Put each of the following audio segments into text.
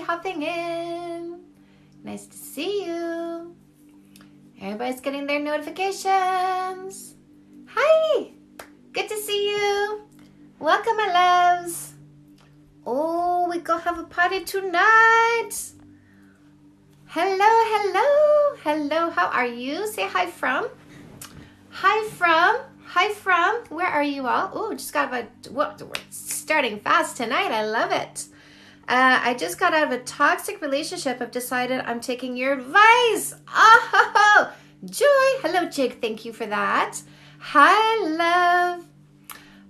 hopping in. Nice to see you. Everybody's getting their notifications. Hi, good to see you. Welcome, my loves. Oh, we go have a party tonight. Hello. How are you? Say hi from. Hi from. Where are you all? Oh, just got out of we're starting fast tonight. I love it. I just got out of a toxic relationship. I've decided I'm taking your advice. Oh, Joy. Hello, Jig. Thank you for that. Hi, love.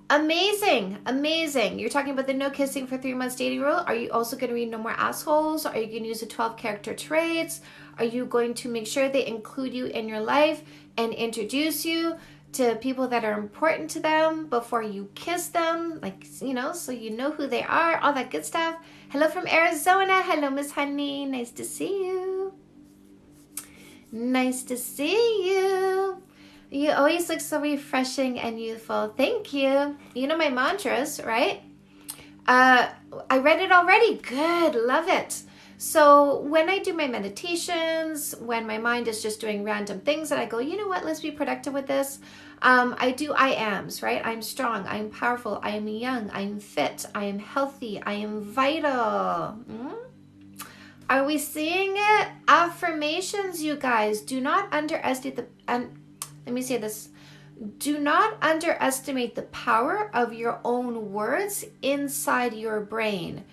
Amazing. You're talking about the no kissing for 3 months dating rule. Are you also going to read no more assholes? Are you going to use the 12 character traits? Are you going to make sure they include you in your life and introduce you to people that are important to them before you kiss them? Like, so you know who they are, all that good stuff. Hello from Arizona. Hello, Miss Honey. Nice to see you. You always look so refreshing and youthful. Thank you. You know my mantras, right? I read it already. Good. Love it. So when I do my meditations, when my mind is just doing random things and I go, you know what, let's be productive with this. I do I ams, right? I'm strong. I'm powerful. I am young. I'm fit. I am healthy. I am vital. Are we seeing it? Affirmations, you guys. Do not underestimate let me say this. Do not underestimate the power of your own words inside your brain.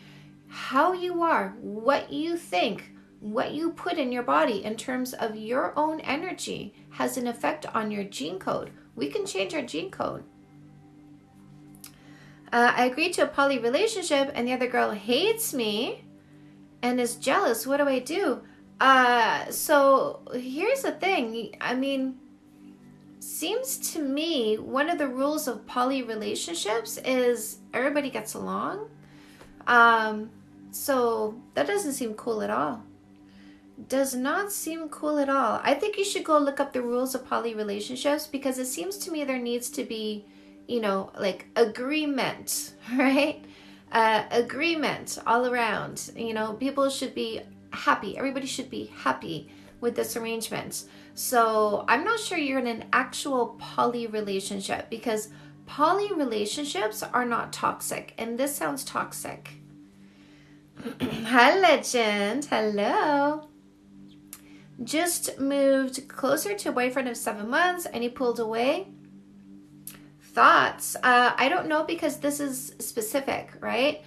How you are, what you think, what you put in your body in terms of your own energy has an effect on your gene code. We can change our gene code. I agreed to a poly relationship and the other girl hates me and is jealous. What do I do? So here's the thing. I mean, seems to me one of the rules of poly relationships is everybody gets along. So that doesn't seem cool at all. Does not seem cool at all. I think you should go look up the rules of poly relationships because it seems to me there needs to be, like agreement, right? Agreement all around. People should be happy. Everybody should be happy with this arrangement. So I'm not sure you're in an actual poly relationship because poly relationships are not toxic. And this sounds toxic. Hi, legend. Hello. Just moved closer to a boyfriend of 7 months and he pulled away. Thoughts? I don't know because this is specific, right?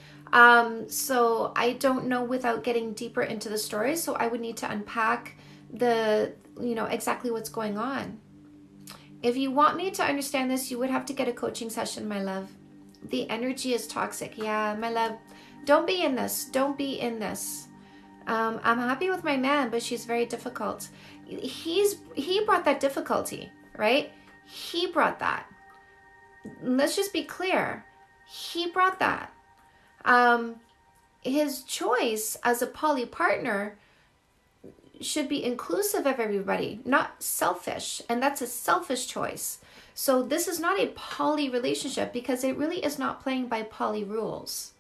So I don't know without getting deeper into the story. So I would need to unpack exactly what's going on. If you want me to understand this, you would have to get a coaching session, my love. The energy is toxic. Yeah, my love. Don't be in this. I'm happy with my man, but she's very difficult. He brought that difficulty, right? He brought that. Let's just be clear. He brought that. His choice as a poly partner should be inclusive of everybody, not selfish. And that's a selfish choice. So this is not a poly relationship because it really is not playing by poly rules.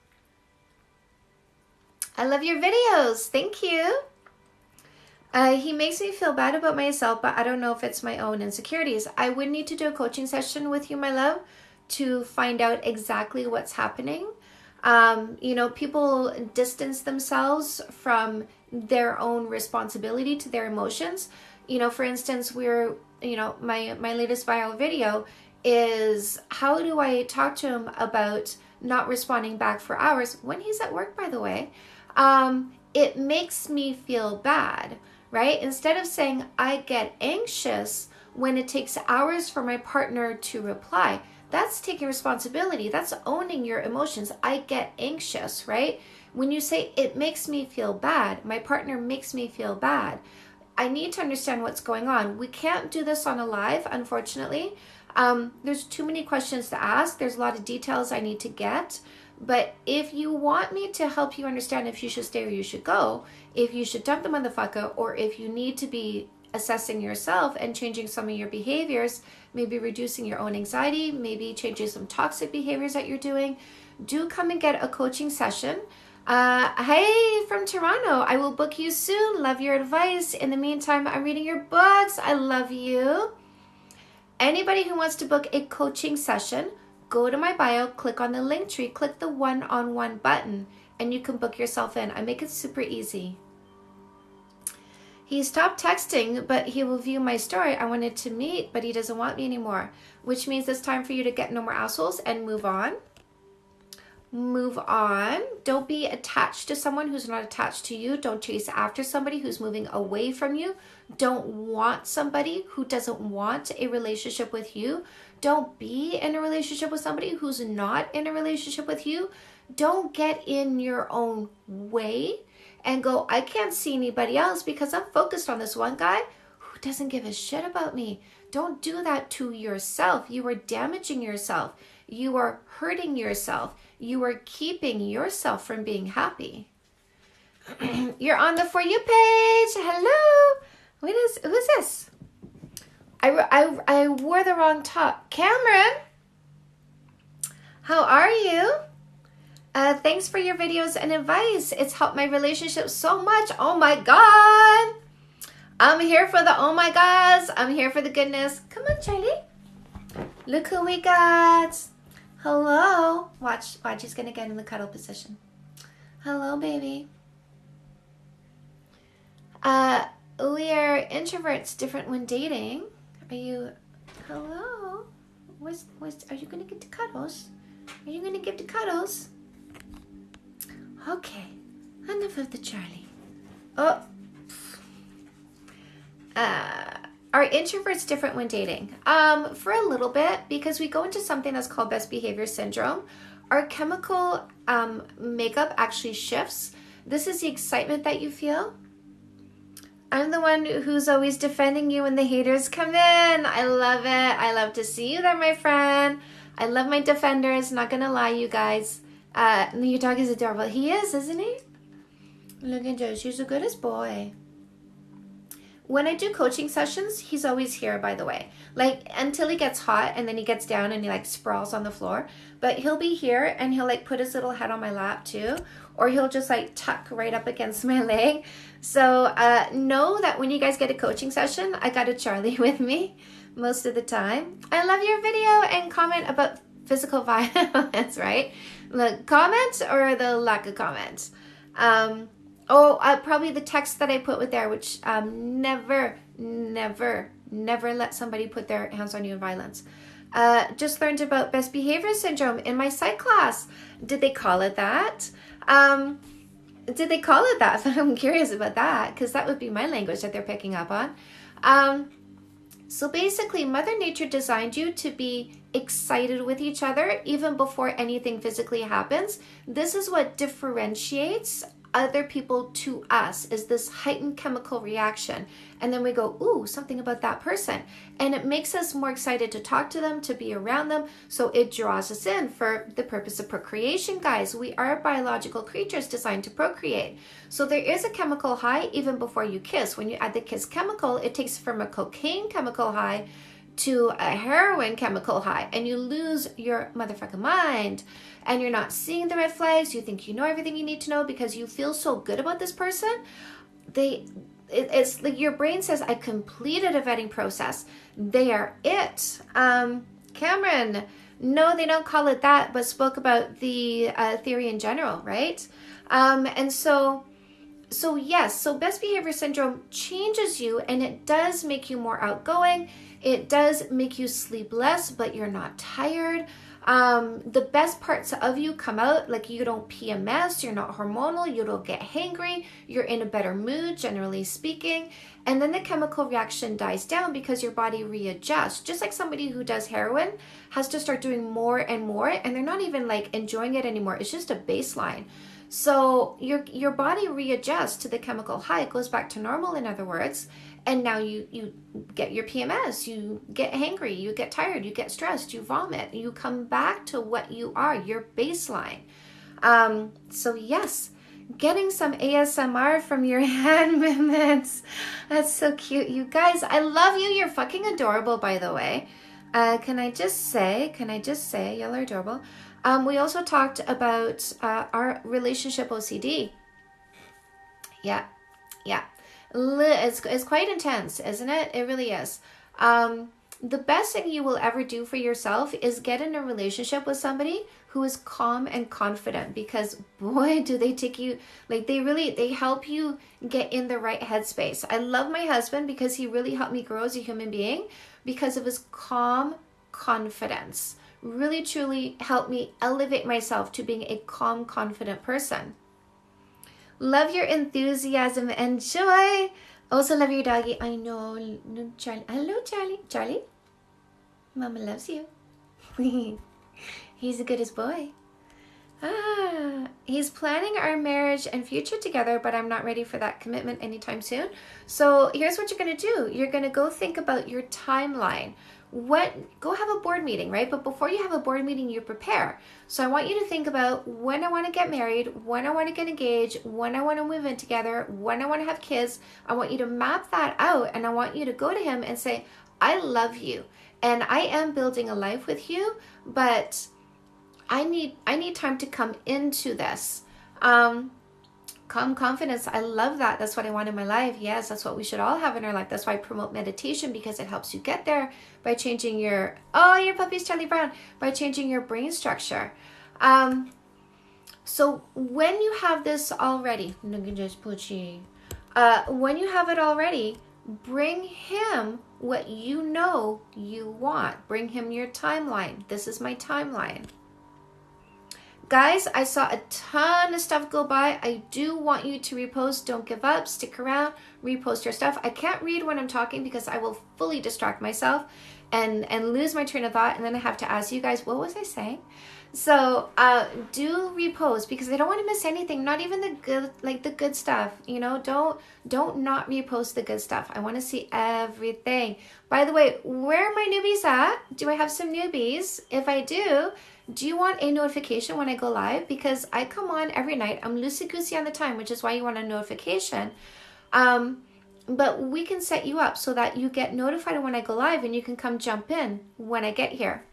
I love your videos. Thank you. He makes me feel bad about myself, but I don't know if it's my own insecurities. I would need to do a coaching session with you, my love, to find out exactly what's happening. People distance themselves from their own responsibility to their emotions. For instance, my latest viral video is how do I talk to him about not responding back for hours when he's at work, by the way. It makes me feel bad, right? Instead of saying I get anxious when it takes hours for my partner to reply, that's taking responsibility. That's owning your emotions. I get anxious, right? When you say it makes me feel bad, my partner makes me feel bad, I need to understand what's going on. We can't do this on a live, unfortunately. There's too many questions to ask. There's a lot of details I need to get. But if you want me to help you understand if you should stay or you should go, if you should dump the motherfucker, or if you need to be assessing yourself and changing some of your behaviors, maybe reducing your own anxiety, maybe changing some toxic behaviors that you're doing, do come and get a coaching session. Hey, from Toronto. I will book you soon. Love your advice. In the meantime, I'm reading your books. I love you. Anybody who wants to book a coaching session, go to my bio, click on the link tree, click the one-on-one button, and you can book yourself in. I make it super easy. He stopped texting, but he will view my story. I wanted to meet, but he doesn't want me anymore, which means it's time for you to get no more assholes and move on. Move on. Don't be attached to someone who's not attached to you. Don't chase after somebody who's moving away from you. Don't want somebody who doesn't want a relationship with you. Don't be in a relationship with somebody who's not in a relationship with you. Don't get in your own way and go, I can't see anybody else because I'm focused on this one guy who doesn't give a shit about me. Don't do that to yourself. You are damaging yourself. You are hurting yourself. You are keeping yourself from being happy. You're on the For You page. Hello. Who's this? I wore the wrong top. Cameron, how are you? Thanks for your videos and advice. It's helped my relationship so much. Oh my God. I'm here for the oh my gods. I'm here for the goodness. Come on, Charlie. Look who we got. Hello. Watch, he's gonna get in the cuddle position. Hello, baby. We are introverts, different when dating. Are you, hello? Are you gonna get the cuddles? Are you gonna give the cuddles? Okay, enough of the Charlie. Oh. Are introverts different when dating? For a little bit, because we go into something that's called best behavior syndrome. Our chemical makeup actually shifts. This is the excitement that you feel. I'm the one who's always defending you when the haters come in. I love it. I love to see you there, my friend. I love my defenders. Not gonna lie, you guys. Your dog is adorable. He is, isn't he? Look at Joe. She's the goodest boy. When I do coaching sessions, he's always here, by the way. Like, until he gets hot, and then he gets down and he, like, sprawls on the floor. But he'll be here, and he'll, like, put his little head on my lap, too. Or he'll just, like, tuck right up against my leg. So, know that when you guys get a coaching session, I got a Charlie with me most of the time. I love your video, and comment about physical violence, right? The comments or the lack of comments? Probably the text that I put with there, which never let somebody put their hands on you in violence. Just learned about best behavior syndrome in my psych class. Did they call it that? Did they call it that? I'm curious about that, because that would be my language that they're picking up on. So basically, Mother Nature designed you to be excited with each other even before anything physically happens. This is what differentiates other people to us, is this heightened chemical reaction. And then we go, ooh, something about that person. And it makes us more excited to talk to them, to be around them. So it draws us in for the purpose of procreation, guys. We are biological creatures designed to procreate. So there is a chemical high even before you kiss. When you add the kiss chemical, it takes from a cocaine chemical high to a heroin chemical high, and you lose your motherfucking mind, and you're not seeing the red flags. You think you know everything you need to know because you feel so good about this person. It's like your brain says, I completed a vetting process. They are it. Cameron, no, they don't call it that, but spoke about the theory in general, right? And so yes, so best behavior syndrome changes you, and it does make you more outgoing. It does make you sleep less, but you're not tired. The best parts of you come out, like you don't PMS, you're not hormonal, you don't get hangry, you're in a better mood, generally speaking. And then the chemical reaction dies down because your body readjusts. Just like somebody who does heroin has to start doing more and more, and they're not even like enjoying it anymore. It's just a baseline. So your body readjusts to the chemical high. It goes back to normal, in other words. And now you get your PMS, you get hangry, you get tired, you get stressed, you vomit, you come back to what you are, your baseline. So yes, getting some ASMR from your hand movements. That's so cute. You guys, I love you. You're fucking adorable, by the way. Can I just say, y'all are adorable. We also talked about our relationship OCD. Yeah, yeah. It's quite intense, isn't it? It really is. The best thing you will ever do for yourself is get in a relationship with somebody who is calm and confident, because boy, do they take you, like they help you get in the right headspace. I love my husband because he really helped me grow as a human being because of his calm confidence. Really truly helped me elevate myself to being a calm, confident person. Love your enthusiasm and joy. Also love your doggy. I know, Charlie. Hello, Charlie. Charlie, Mama loves you. He's the goodest boy. He's planning our marriage and future together, but I'm not ready for that commitment anytime soon. So here's what you're going to do. You're going to go think about your timeline. Go have a board meeting, right? But before you have a board meeting, you prepare. So I want you to think about when I want to get married, when I want to get engaged, when I want to move in together, when I want to have kids. I want you to map that out, and I want you to go to him and say, I love you, and I am building a life with you, but I need time to come into this. Calm confidence. I love that. That's what I want in my life. Yes, that's what we should all have in our life. That's why I promote meditation, because it helps you get there by changing your puppy's Charlie Brown, by changing your brain structure. So when you have this already, when you have it already, bring him what you know you want. Bring him your timeline. This is my timeline. Guys, I saw a ton of stuff go by. I do want you to repost. Don't give up. Stick around. Repost your stuff. I can't read when I'm talking because I will fully distract myself and lose my train of thought. And then I have to ask you guys, what was I saying? So do repost, because I don't want to miss anything. Not even the good, like the good stuff. You know, don't not repost the good stuff. I want to see everything. By the way, where are my newbies at? Do I have some newbies? If I do you want a notification when I go live? Because I come on every night. I'm loosey-goosey on the time, which is why you want a notification. But we can set you up so that you get notified when I go live, and you can come jump in when I get here.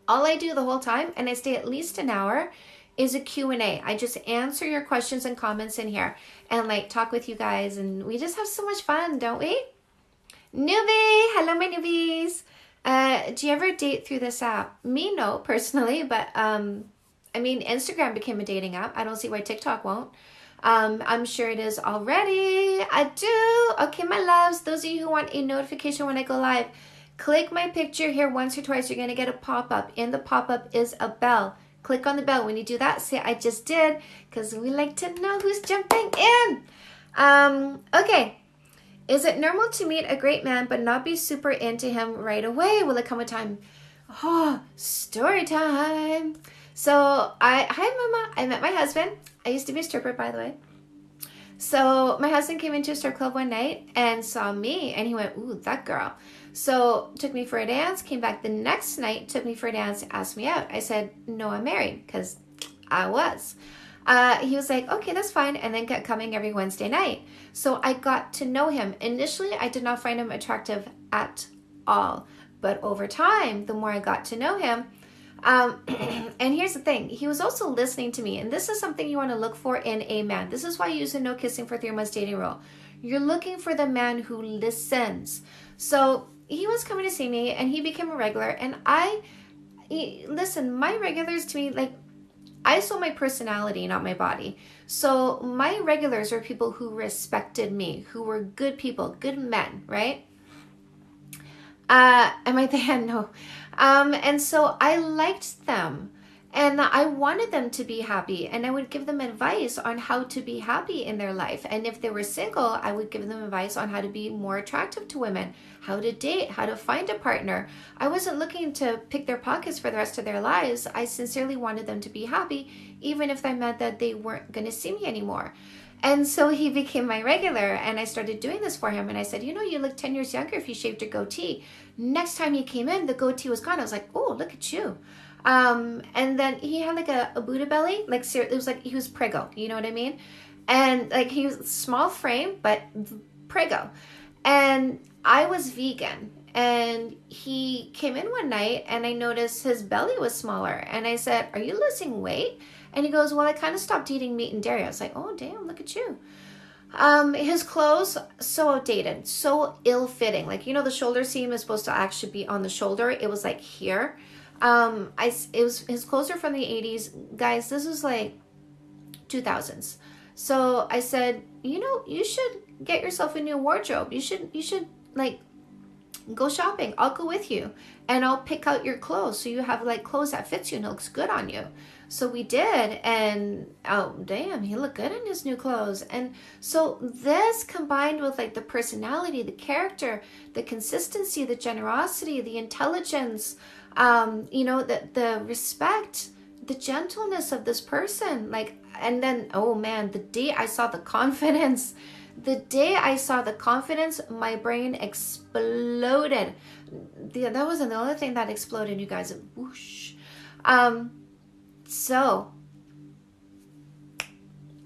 All I do the whole time, and I stay at least an hour, is a Q&A. I just answer your questions and comments in here and like talk with you guys, and we just have so much fun, don't we? Newbie! Hello, my newbies! Do you ever date through this app? Me, no, personally, but I mean, Instagram became a dating app. I don't see why TikTok won't. I'm sure it is already. I do. Okay, my loves, those of you who want a notification when I go live, click my picture here once or twice. You're going to get a pop-up. In the pop-up is a bell. Click on the bell. When you do that, say I just did, because we like to know who's jumping in. Okay. Is it normal to meet a great man but not be super into him right away? Will it come a time? Oh, story time. So hi Mama. I met my husband. I used to be a stripper, by the way. So my husband came into a strip club one night and saw me, and he went, ooh, that girl. So took me for a dance, came back the next night, took me for a dance, asked me out. I said, no, I'm married, because I was. He was like, okay, that's fine, and then kept coming every Wednesday night. So I got to know him. Initially, I did not find him attractive at all. But over time, the more I got to know him, and here's the thing, he was also listening to me. And this is something you want to look for in a man. This is why you use a no kissing for 3 months dating rule. You're looking for the man who listens. So he was coming to see me, and he became a regular. And listen, my regulars to me, like, I saw my personality, not my body. So my regulars are people who respected me, who were good people, good men, right? Am I there? No. And so I liked them, and I wanted them to be happy, and I would give them advice on how to be happy in their life. And if they were single, I would give them advice on how to be more attractive to women, how to date, how to find a partner. I wasn't looking to pick their pockets for the rest of their lives. I sincerely wanted them to be happy, even if that meant that they weren't going to see me anymore. And so he became my regular, and I started doing this for him. And I said, you know, you look 10 years younger if you shaved your goatee. Next time he came in, the goatee was gone. I was like, oh, look at you. And then he had like a Buddha belly, like it was like he was prego, you know what I mean? And like he was small frame, but prego. And I was vegan, And he came in one night and I noticed his belly was smaller. And I said, are you losing weight? And he goes, well, I kind of stopped eating meat and dairy. I was like, oh, damn, look at you. His clothes, so outdated, so ill-fitting. Like, you know, the shoulder seam is supposed to actually be on the shoulder. It was like here. His clothes are from the 80s. Guys, this was like 2000s. So I said, you know, you should get yourself a new wardrobe. You should like go shopping. I'll go with you and I'll pick out your clothes so you have like clothes that fits you and looks good on you. So we did, and oh damn, he looked good in his new clothes. And so this combined with like the personality, the character, the consistency, the generosity, the intelligence, you know, the respect, the gentleness of this person, like, and then oh man, the day I saw the confidence, my brain exploded. That wasn't the only thing that exploded, you guys. Whoosh. So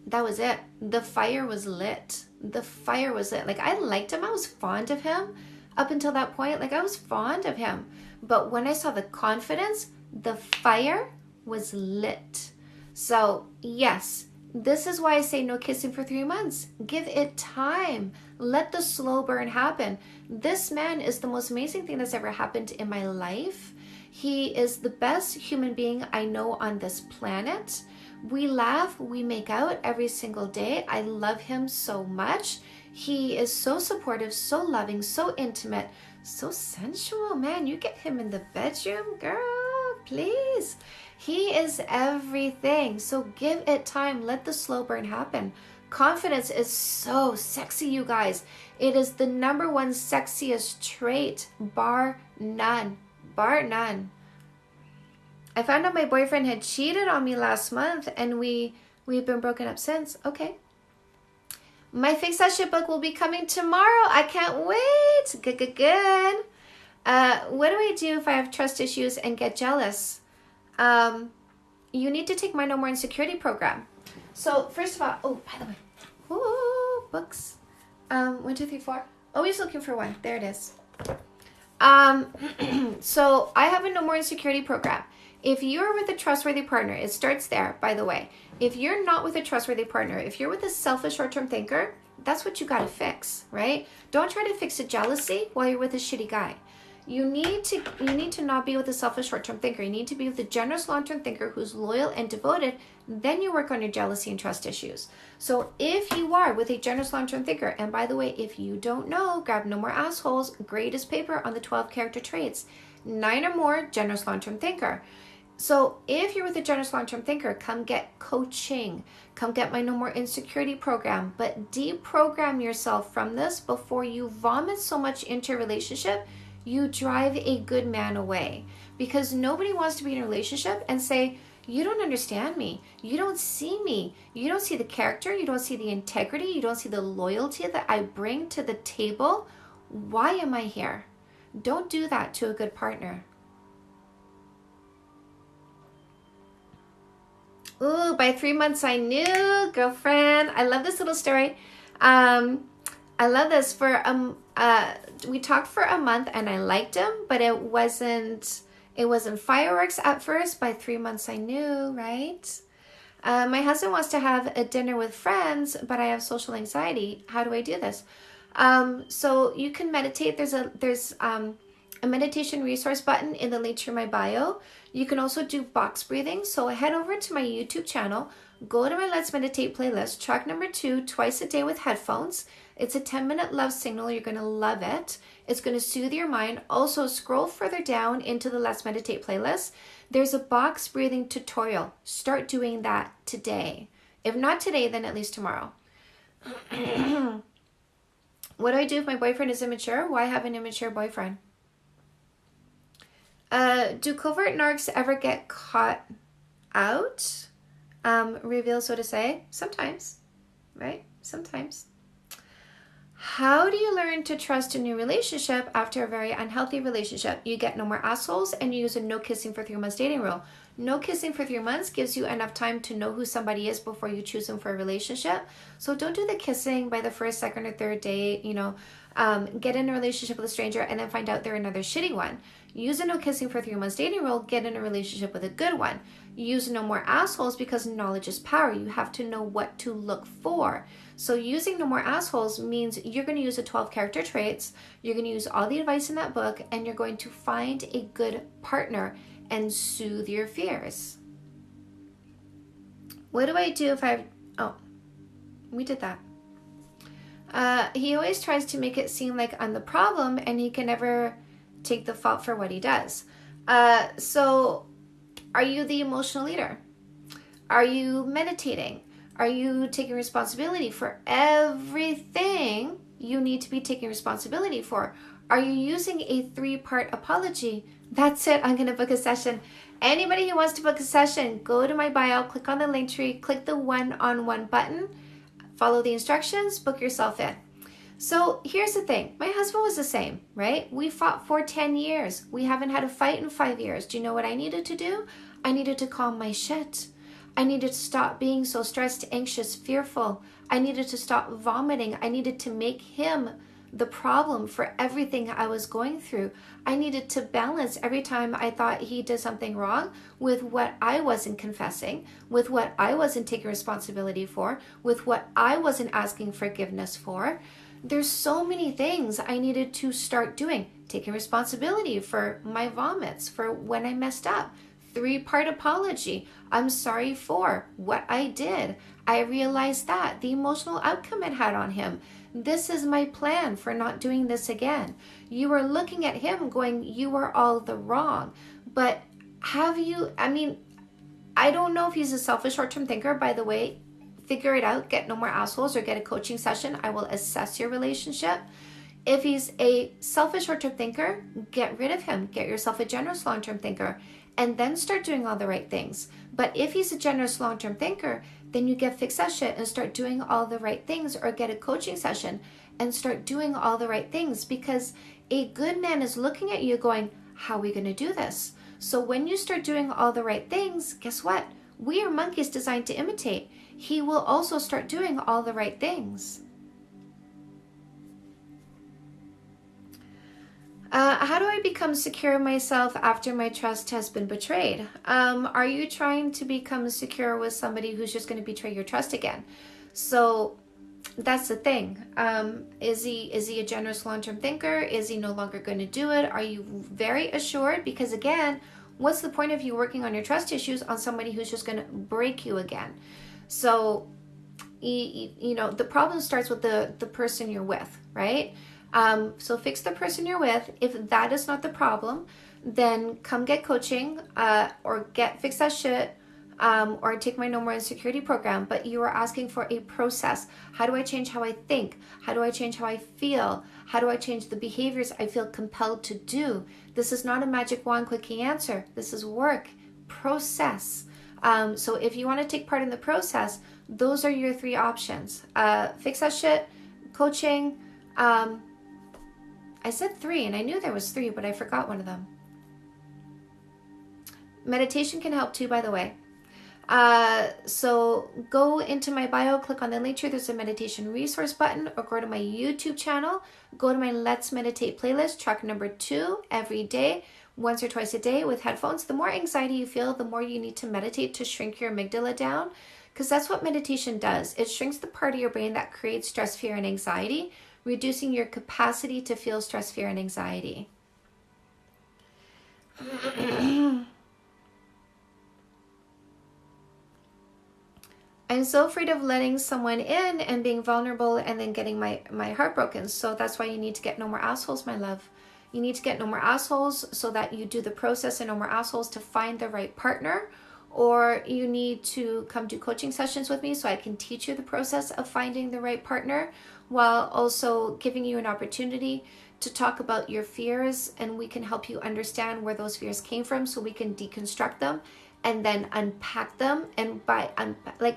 that was it. The fire was lit. Like, I liked him. I was fond of him up until that point. Like, I was fond of him. But when I saw the confidence, the fire was lit. So yes, this is why I say no kissing for 3 months. Give it time. Let the slow burn happen. This man is the most amazing thing that's ever happened in my life. He is the best human being I know on this planet. We laugh, we make out every single day. I love him so much. He is so supportive, so loving, so intimate, so sensual. Man, you get him in the bedroom, girl, please. He is everything. So give it time. Let the slow burn happen. Confidence is so sexy, you guys. It is the number one sexiest trait, bar none. Bar none. I found out my boyfriend had cheated on me last month, and we've been broken up since. Okay. My fix that shit book will be coming tomorrow. I can't wait. Good. What do I do if I have trust issues and get jealous? You need to take my No More Insecurity program. So first of all, oh, by the way, ooh, books. 1, 2, 3, 4. Always looking for one. There it is. So I have a No More Insecurity program. If you're with a trustworthy partner, it starts there, by the way. If you're not with a trustworthy partner, if you're with a selfish short-term thinker, that's what you got to fix, right? Don't try to fix a jealousy while you're with a shitty guy. You need to not be with a selfish short-term thinker. You need to be with a generous long-term thinker who's loyal and devoted. Then you work on your jealousy and trust issues. So if you are with a generous long-term thinker, and by the way, if you don't know, grab No More Assholes, greatest paper on the 12 character traits, 9 or more, generous long-term thinker. So if you're with a generous long-term thinker, come get coaching. Come get my No More Insecurity program. But deprogram yourself from this before you vomit so much into a relationship, you drive a good man away. Because nobody wants to be in a relationship and say, you don't understand me. You don't see me. You don't see the character. You don't see the integrity. You don't see the loyalty that I bring to the table. Why am I here? Don't do that to a good partner. Ooh, by 3 months I knew, girlfriend. I love this little story. I love this. We talked for a month and I liked him, but it wasn't fireworks at first. By 3 months I knew, right? My husband wants to have a dinner with friends, but I have social anxiety. How do I do this? So you can meditate. There's a meditation resource button in the link to my bio. You can also do box breathing. So head over to my YouTube channel, go to my Let's Meditate playlist, track number 2, twice a day with headphones. It's a 10-minute love signal. You're going to love it. It's going to soothe your mind. Also, scroll further down into the Let's Meditate playlist. There's a box breathing tutorial. Start doing that today. If not today, then at least tomorrow. What do I do if my boyfriend is immature? Why have an immature boyfriend? Do covert narcs ever get caught out? Reveal, so to say? Sometimes, right? Sometimes. How do you learn to trust a new relationship after a very unhealthy relationship? You get no more assholes and you use a no kissing for 3 months dating rule. No kissing for 3 months gives you enough time to know who somebody is before you choose them for a relationship. So don't do the kissing by the first, second, or third date. Get in a relationship with a stranger and then find out they're another shitty one. Use a no kissing for 3 months dating rule. Get in a relationship with a good one. Use no more assholes because knowledge is power. You have to know what to look for. So using no more assholes means you're going to use the 12 character traits. You're going to use all the advice in that book, and you're going to find a good partner and soothe your fears. What do I do if we did that. He always tries to make it seem like I'm the problem, and he can never take the fault for what he does. So are you the emotional leader? Are you meditating? Are you taking responsibility for everything you need to be taking responsibility for? Are you using a 3-part apology? That's it. I'm going to book a session. Anybody who wants to book a session, go to my bio, click on the link tree, click the one-on-one button, follow the instructions, book yourself in. So here's the thing. My husband was the same, right? We fought for 10 years. We haven't had a fight in 5 years. Do you know what I needed to do? I needed to calm my shit. I needed to stop being so stressed, anxious, fearful. I needed to stop vomiting. I needed to make him the problem for everything I was going through. I needed to balance every time I thought he did something wrong with what I wasn't confessing, with what I wasn't taking responsibility for, with what I wasn't asking forgiveness for. There's so many things I needed to start doing. Taking responsibility for my vomits, for when I messed up. 3-part apology. I'm sorry for what I did. I realized that. The emotional outcome it had on him. This is my plan for not doing this again. You are looking at him going, you are all the wrong. But I don't know if he's a selfish short-term thinker, by the way. Figure it out. Get no more assholes or get a coaching session. I will assess your relationship. If he's a selfish short-term thinker, get rid of him. Get yourself a generous long-term thinker and then start doing all the right things. But if he's a generous long-term thinker, then you get fix that shit and start doing all the right things, or get a coaching session and start doing all the right things, because a good man is looking at you going, how are we going to do this? So when you start doing all the right things, guess what? We are monkeys designed to imitate. He will also start doing all the right things. How do I become secure in myself after my trust has been betrayed? Are you trying to become secure with somebody who's just going to betray your trust again? So that's the thing. Is he a generous long-term thinker? Is he no longer going to do it? Are you very assured? Because again, what's the point of you working on your trust issues on somebody who's just going to break you again? So, the problem starts with the person you're with, right? So fix the person you're with. If that is not the problem, then come get coaching, or fix that shit, or take my No More Insecurity program. But you are asking for a process. How do I change how I think? How do I change how I feel? How do I change the behaviors I feel compelled to do? This is not a magic wand quickie answer. This is work, process. So if you want to take part in the process, those are your 3 options. Fix that shit, coaching. I said 3 and I knew there was 3, but I forgot one of them. Meditation can help too, by the way. So go into my bio, click on the link tree. There's a meditation resource button, or go to my YouTube channel. Go to my Let's Meditate playlist, track number 2, every day, once or twice a day with headphones. The more anxiety you feel, the more you need to meditate to shrink your amygdala down, because that's what meditation does. It shrinks the part of your brain that creates stress, fear, and anxiety, reducing your capacity to feel stress, fear, and anxiety. I'm so afraid of letting someone in and being vulnerable and then getting my heart broken. So that's why you need to get no more assholes, my love. You need to get no more assholes so that you do the process and no more assholes to find the right partner. Or you need to come do coaching sessions with me so I can teach you the process of finding the right partner, while also giving you an opportunity to talk about your fears, and we can help you understand where those fears came from so we can deconstruct them and then unpack them. And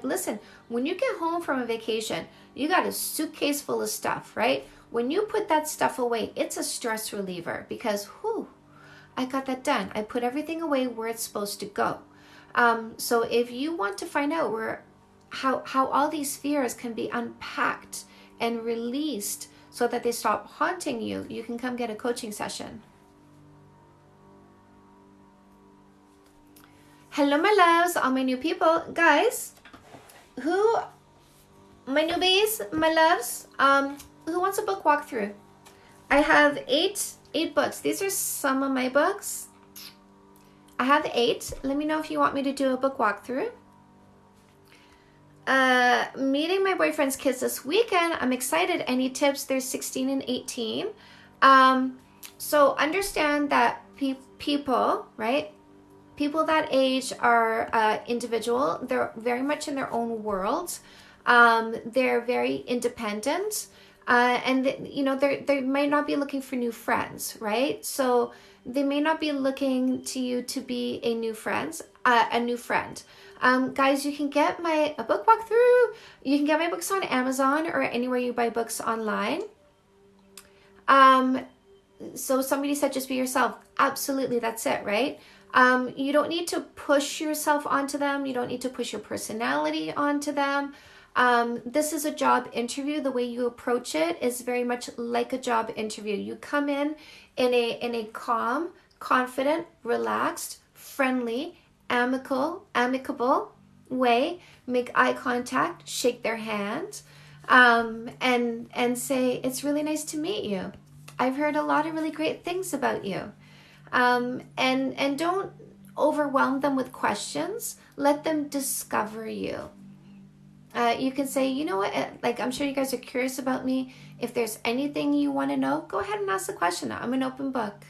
listen, when you get home from a vacation, you got a suitcase full of stuff, right? When you put that stuff away, it's a stress reliever because, I got that done. I put everything away where it's supposed to go. So if you want to find out how all these fears can be unpacked and released so that they stop haunting you, you can come get a coaching session. Hello, my loves, all my new people. Guys, my newbies, my loves, who wants a book walkthrough? I have eight books. These are some of my books. I have 8. Let me know if you want me to do a book walkthrough. Meeting my boyfriend's kids this weekend. I'm excited. Any tips? They're 16 and 18. So understand that people, right? People that age are individual. They're very much in their own world. They're very independent. And they might not be looking for new friends, right? So they may not be looking to you to be a new friend. Guys, you can get a book walkthrough. You can get my books on Amazon or anywhere you buy books online. So somebody said just be yourself. Absolutely, that's it, right? You don't need to push yourself onto them. You don't need to push your personality onto them. This is a job interview. The way you approach it is very much like a job interview. You come in a calm, confident, relaxed, friendly, amicable way. Make eye contact, shake their hand, and say, it's really nice to meet you. I've heard a lot of really great things about you. And don't overwhelm them with questions. Let them discover you. You can say, you know what, I'm sure you guys are curious about me. If there's anything you want to know, go ahead and ask the question. I'm an open book.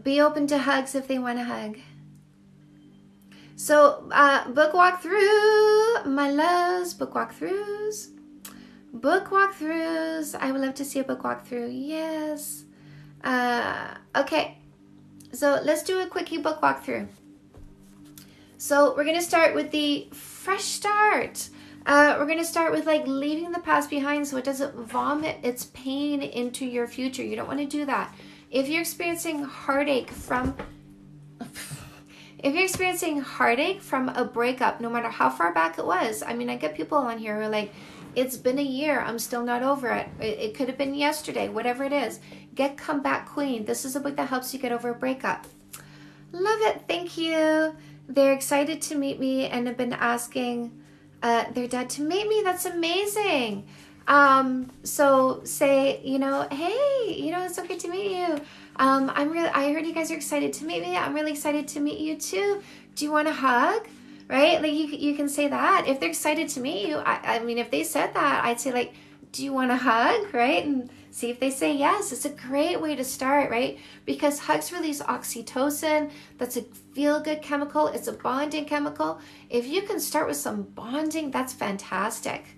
Be open to hugs if they want to hug. So, book walkthrough, my loves, book walkthroughs. Book walkthroughs. I would love to see a book walkthrough. Yes. Okay. So let's do a quickie book walkthrough. So we're going to start with the fresh start. We're going to start with leaving the past behind so it doesn't vomit its pain into your future. You don't want to do that. If you're experiencing heartache from a breakup, no matter how far back it was. I mean, I get people on here who are like, it's been a year, I'm still not over it. It could have been yesterday, whatever it is. Get Comeback Queen. This is a book that helps you get over a breakup. Love it. Thank you. They're excited to meet me and have been asking their dad to meet me. That's amazing. So say, hey, it's so good to meet you. I heard you guys are excited to meet me. I'm really excited to meet you too. Do you want a hug? Right? You can say that. If they're excited to meet you, I mean, if they said that, I'd say do you want a hug? Right? And see if they say yes. It's a great way to start, right? Because hugs release oxytocin. That's a feel-good chemical. It's a bonding chemical. If you can start with some bonding, that's fantastic.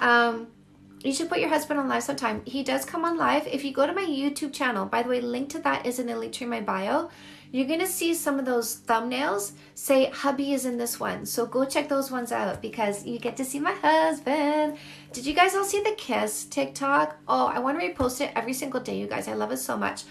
You should put your husband on live sometime. He does come on live. If you go to my YouTube channel, by the way, link to that is in the link to my bio. You're going to see some of those thumbnails say hubby is in this one. So go check those ones out because you get to see my husband. Did you guys all see the kiss TikTok? Oh, I want to repost it every single day, you guys. I love it so much.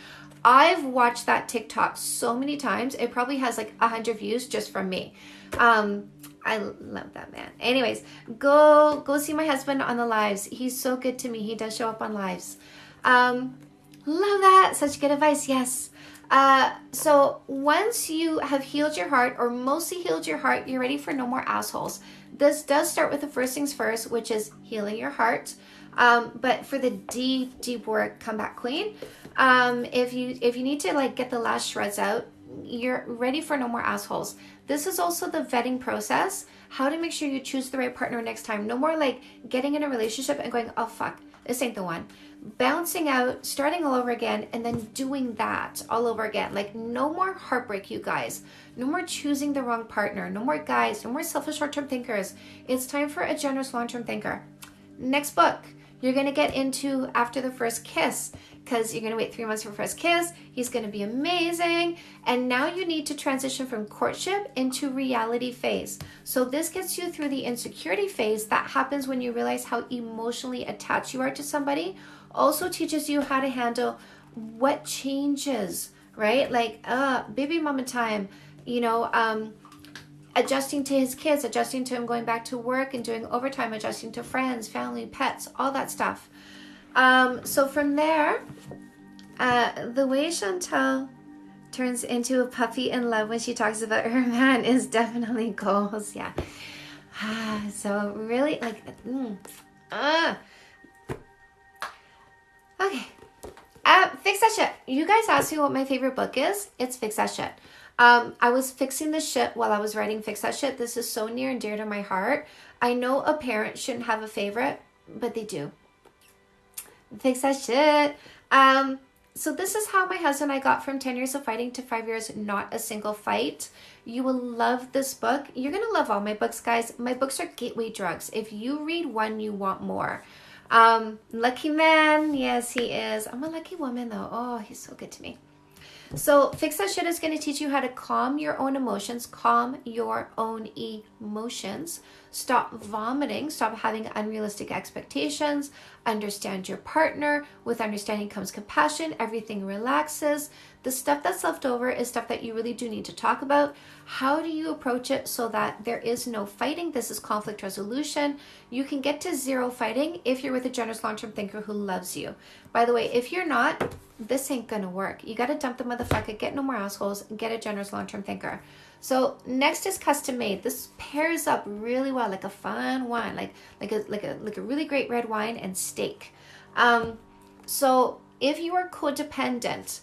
I've watched that TikTok so many times. It probably has 100 views just from me. I love that man. Anyways, go see my husband on the lives. He's so good to me. He does show up on lives. Love that. Such good advice. Yes. So once you have healed your heart or mostly healed your heart, you're ready for no more assholes. This does start with the first things first, which is healing your heart. But for the deep work, Comeback Queen, if you need to get the last shreds out, you're ready for no more assholes. This is also the vetting process, how to make sure you choose the right partner next time. No more getting in a relationship and going, oh fuck, this ain't the one. Bouncing out, starting all over again, and then doing that all over again. No more heartbreak, you guys. No more choosing the wrong partner. No more guys. No more selfish short-term thinkers. It's time for a generous long-term thinker. Next book you're going to get into after the first kiss because you're going to wait 3 months for first kiss. He's going to be amazing. And now you need to transition from courtship into reality phase. So this gets you through the insecurity phase that happens when you realize how emotionally attached you are to somebody. Also teaches you how to handle what changes, right? Like, baby mama time, adjusting to his kids, adjusting to him going back to work and doing overtime, adjusting to friends, family, pets, all that stuff. So from there, the way Chantal turns into a puppy in love when she talks about her man is definitely goals. Yeah. So really like, okay. Fix that shit. You guys asked me what my favorite book is. It's Fix That Shit. I was fixing the shit while I was writing Fix That Shit. This is so near and dear to my heart. I know a parent shouldn't have a favorite, but they do. Fix that shit. So this is how my husband and I got from 10 years of fighting to 5 years, not a single fight. You will love this book. You're going to love all my books, guys. My books are gateway drugs. If you read one, you want more. Lucky man. Yes, he is. I'm a lucky woman though. Oh, he's so good to me. So Fix That Shit is going to teach you how to calm your own emotions, stop vomiting, stop having unrealistic expectations, understand your partner. With understanding comes compassion. Everything relaxes. The stuff that's left over is stuff that you really do need to talk about. How do you approach it so that there is no fighting? This is conflict resolution. You can get to zero fighting if you're with a generous long-term thinker who loves you. By the way, if you're not, this ain't gonna work. You gotta dump the motherfucker, get no more assholes, and get a generous long-term thinker. So next is custom made. This pairs up really well, like a fun wine, like a really great red wine and steak. So if you are codependent,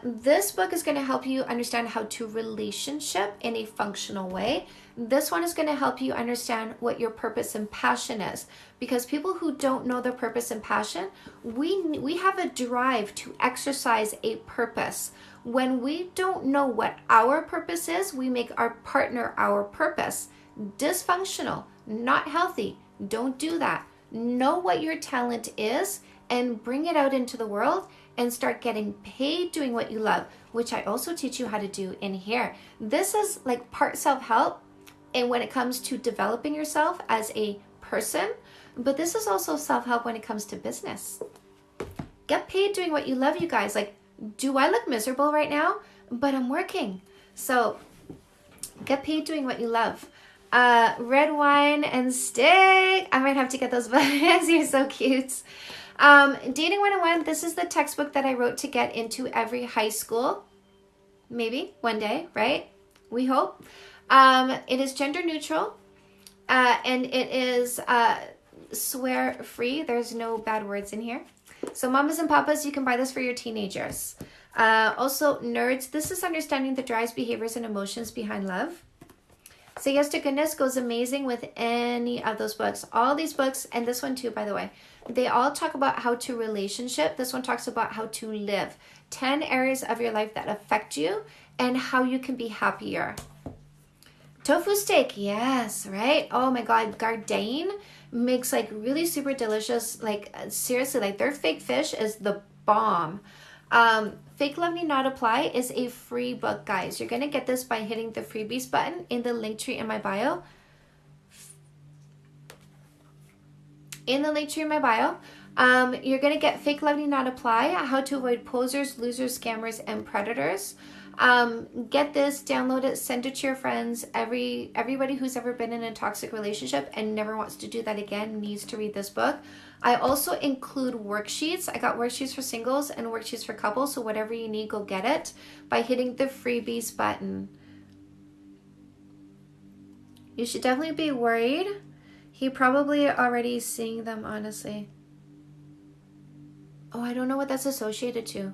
this book is going to help you understand how to relationship in a functional way. This one is going to help you understand what your purpose and passion is, because people who don't know their purpose and passion, we have a drive to exercise a purpose. When we don't know what our purpose is, we make our partner our purpose. Dysfunctional, not healthy. Don't do that. Know what your talent is and bring it out into the world and start getting paid doing what you love, which I also teach you how to do in here. This is like part self-help, and when it comes to developing yourself as a person, but this is also self-help when it comes to business. Get paid doing what you love, you guys. Like, do I look miserable right now? But I'm working. So get paid doing what you love. Red wine and steak. I might have to get those books. You're so cute. Dating 101, this is the textbook that I wrote to get into every high school. Maybe one day, right? We hope. It is gender neutral. And it is swear free. There's no bad words in here. So mamas and papas, you can buy this for your teenagers. Also, nerds, this is understanding the drives, behaviors, and emotions behind love. Say Yes to Goodness goes amazing with any of those books. All these books, and this one too, by the way, they all talk about how to relationship. This one talks about how to live. 10 areas of your life that affect you and how you can be happier. Tofu steak, yes, right? Oh my God, Gardein makes like really super delicious, like seriously, like their fake fish is the bomb. Fake Love Need Not Apply is a free book, guys. You're going to get this by hitting the freebies button in the link tree in my bio. In the link tree in my bio, you're going to get Fake Love Need Not Apply, how to avoid posers, losers, scammers, and predators. Get this, download it, send it to your friends. Everybody who's ever been in a toxic relationship and never wants to do that again needs to read this book. I also include worksheets. I got worksheets for singles and worksheets for couples, so whatever you need, go get it by hitting the freebies button. You should definitely be worried. He probably already seeing them, honestly. Oh, I don't know what that's associated to.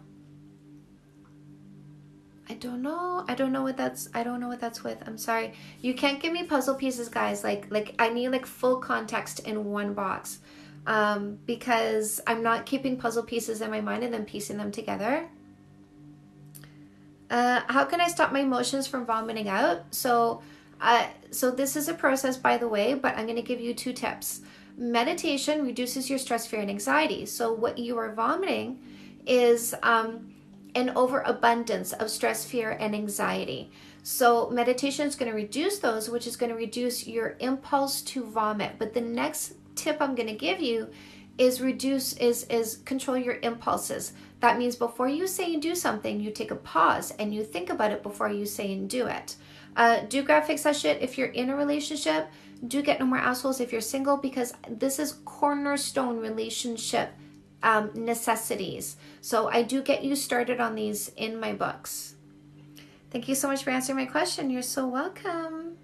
I don't know what that's with. I'm sorry. You can't give me puzzle pieces, guys. Like I need like full context in one box. Because I'm not keeping puzzle pieces in my mind and then piecing them together. How can I stop my emotions from vomiting out? So this is a process, by the way, but I'm going to give you 2 tips. Meditation reduces your stress, fear, and anxiety. So what you are vomiting is an overabundance of stress, fear, and anxiety. So meditation is going to reduce those, which is going to reduce your impulse to vomit. But the next tip I'm going to give you is control your impulses. That means before you say and do something, you take a pause and you think about it before you say and do it. Do grab fix that shit if you're in a relationship. Do get no more assholes if you're single, because this is cornerstone relationship necessities. So I do get you started on these in my books. Thank you so much for answering my question. You're so welcome.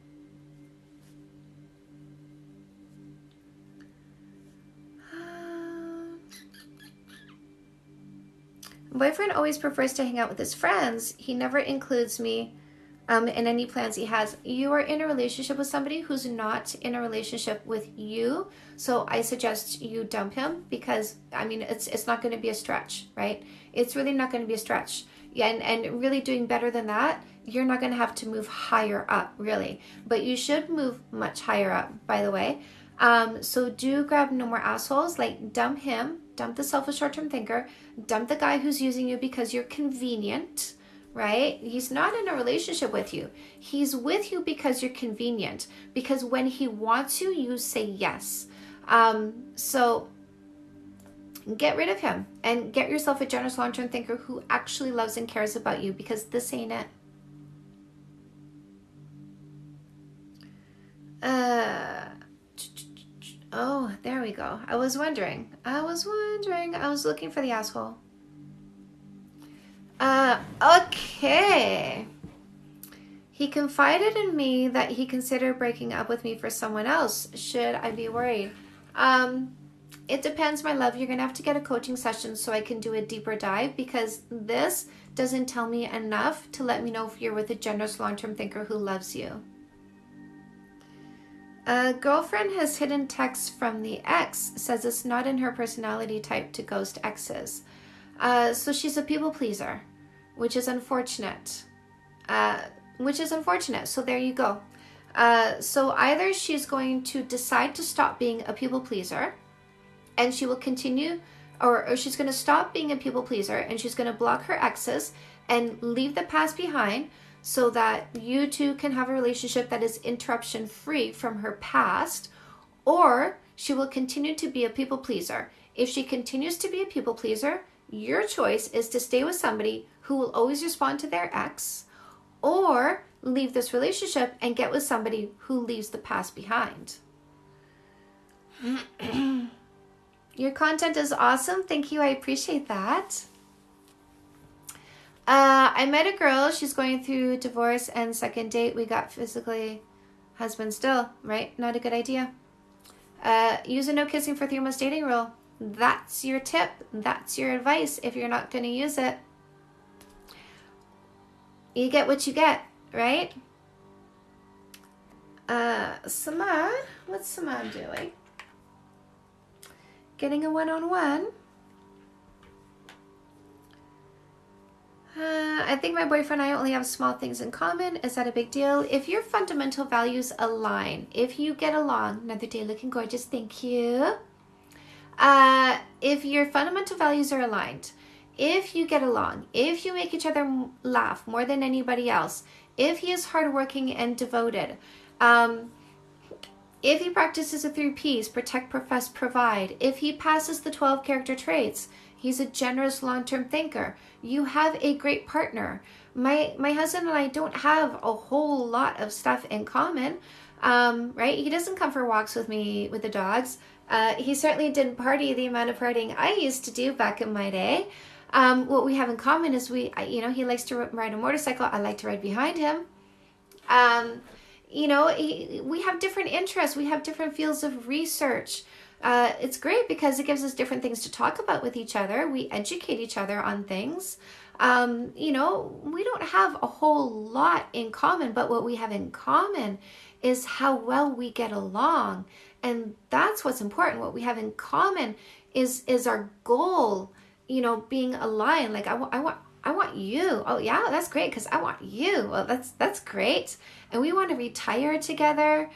Boyfriend always prefers to hang out with his friends. He never includes me in any plans he has. You are in a relationship with somebody who's not in a relationship with you. So I suggest you dump him, because I mean, it's not going to be a stretch, right? It's really not going to be a stretch. Yeah, and really doing better than that, you're not going to have to move higher up, really. But you should move much higher up, by the way. So do grab no more assholes. Like, dump him, dump the selfish short-term thinker, dump the guy who's using you because you're convenient, right? He's not in a relationship with you. He's with you because you're convenient. Because when he wants you, you say yes. So get rid of him and get yourself a generous long-term thinker who actually loves and cares about you, because this ain't it. Oh, there we go. I was wondering. I was looking for the asshole. Okay. He confided in me that he considered breaking up with me for someone else. Should I be worried? It depends, my love. You're going to have to get a coaching session so I can do a deeper dive, because this doesn't tell me enough to let me know if you're with a generous long-term thinker who loves you. A girlfriend has hidden texts from the ex, says it's not in her personality type to ghost exes. So she's a people pleaser, which is unfortunate. So there you go. So either she's going to decide to stop being a people pleaser, and she will continue, or she's going to stop being a people pleaser, and she's going to block her exes and leave the past behind, so that you two can have a relationship that is interruption free from her past. Or she will continue to be a people pleaser. If she continues to be a people pleaser, your choice is to stay with somebody who will always respond to their ex, or leave this relationship and get with somebody who leaves the past behind. Your content is awesome. Thank you. I appreciate that. I met a girl. She's going through divorce and second date. We got physically husband still, right? Not a good idea. Use a no kissing for 3 months dating rule. That's your tip. That's your advice if you're not going to use it. You get what you get, right? Samad, what's Samad doing? Getting a one-on-one. I think my boyfriend and I only have small things in common. Is that a big deal? If your fundamental values align, if you get along, another day looking gorgeous, thank you. If your fundamental values are aligned, if you get along, if you make each other laugh more than anybody else, if he is hardworking and devoted, if he practices the 3 Ps, protect, profess, provide, if he passes the 12 character traits, he's a generous long-term thinker, you have a great partner. My husband and I don't have a whole lot of stuff in common, right? He doesn't come for walks with me with the dogs. He certainly didn't party the amount of partying I used to do back in my day. What we have in common is he likes to ride a motorcycle. I like to ride behind him. We have different interests. We have different fields of research. It's great because it gives us different things to talk about with each other. We educate each other on things. We don't have a whole lot in common, but what we have in common is how well we get along. And that's what's important. What we have in common is our goal, being aligned. Like I want you. Oh yeah, that's great because I want you. Well, that's great. And we want to retire together.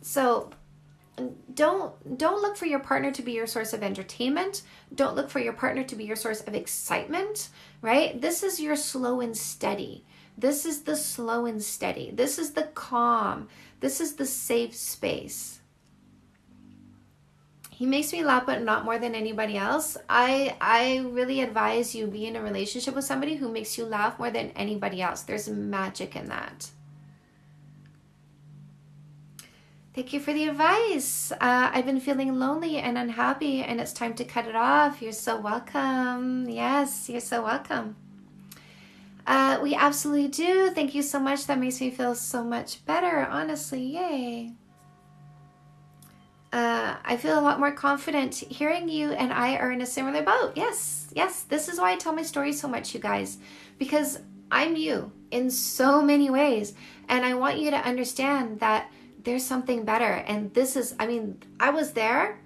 So don't look for your partner to be your source of entertainment. Don't look for your partner to be your source of excitement, right? This is your slow and steady. This is the slow and steady. This is the calm. This is the safe space. He makes me laugh, but not more than anybody else. I really advise you be in a relationship with somebody who makes you laugh more than anybody else. There's magic in that. Thank you for the advice. I've been feeling lonely and unhappy, and it's time to cut it off. You're so welcome. Yes, you're so welcome. We absolutely do. Thank you so much. That makes me feel so much better, honestly. Yay. I feel a lot more confident hearing you and I are in a similar boat. Yes, yes. This is why I tell my story so much, you guys, because I'm you in so many ways. And I want you to understand that there's something better. And this is, I mean, I was there,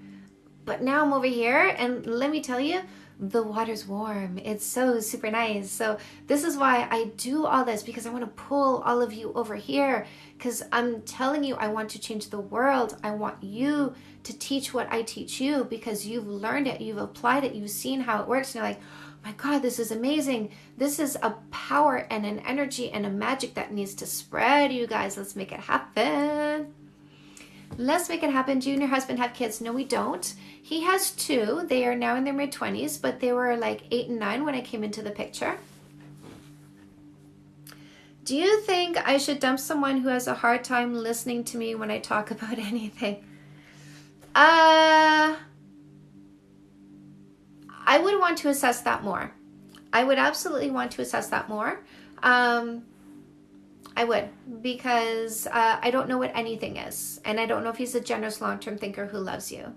but now I'm over here. And let me tell you, the water's warm. It's so super nice. So this is why I do all this, because I want to pull all of you over here, because I'm telling you, I want to change the world. I want you to teach what I teach you, because you've learned it, you've applied it, you've seen how it works, and you're like, oh my God, this is amazing. This is a power and an energy and a magic that needs to spread, you guys. Let's make it happen. Let's make it happen. Do you and your husband have kids? No, we don't. He has 2. They are now in their mid-20s, but they were like 8 and 9 when I came into the picture. Do you think I should dump someone who has a hard time listening to me when I talk about anything? I would want to assess that more. I would absolutely want to assess that more. I would, because I don't know what anything is. And I don't know if he's a generous long-term thinker who loves you.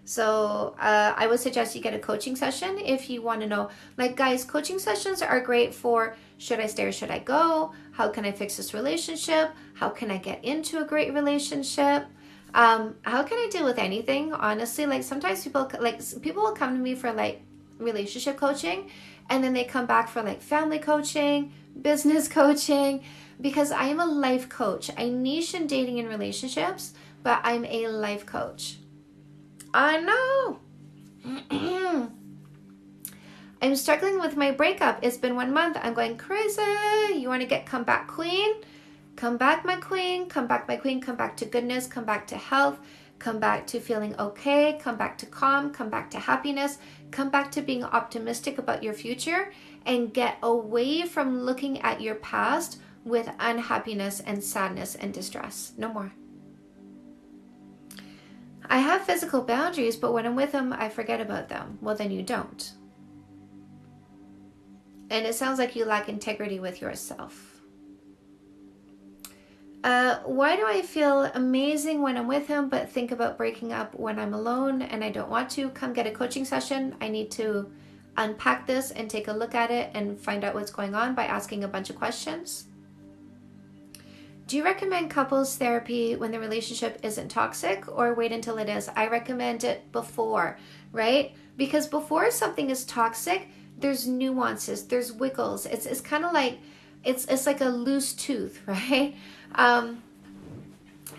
So I would suggest you get a coaching session if you want to know. Like, guys, coaching sessions are great for, should I stay or should I go? How can I fix this relationship? How can I get into a great relationship? How can I deal with anything? Honestly, like sometimes people will come to me for like relationship coaching, and then they come back for like family coaching, business coaching, because I am a life coach. I niche in dating and relationships, but I'm a life coach. I know. I'm struggling with my breakup. It's been 1 month. I'm going crazy. You want to get come back queen? Come back, my queen. Come back, my queen. Come back to goodness. Come back to health. Come back to feeling okay. Come back to calm. Come back to happiness. Come back to being optimistic about your future, and get away from looking at your past with unhappiness and sadness and distress. No more. I have physical boundaries, but when I'm with them, I forget about them. Well, then you don't. And it sounds like you lack integrity with yourself. Why do I feel amazing when I'm with him, but think about breaking up when I'm alone and I don't want to? Come get a coaching session. I need to unpack this and take a look at it and find out what's going on by asking a bunch of questions. Do you recommend couples therapy when the relationship isn't toxic, or wait until it is? I recommend it before, right? Because before something is toxic, there's nuances, there's wiggles. It's kind of like, it's like a loose tooth, right?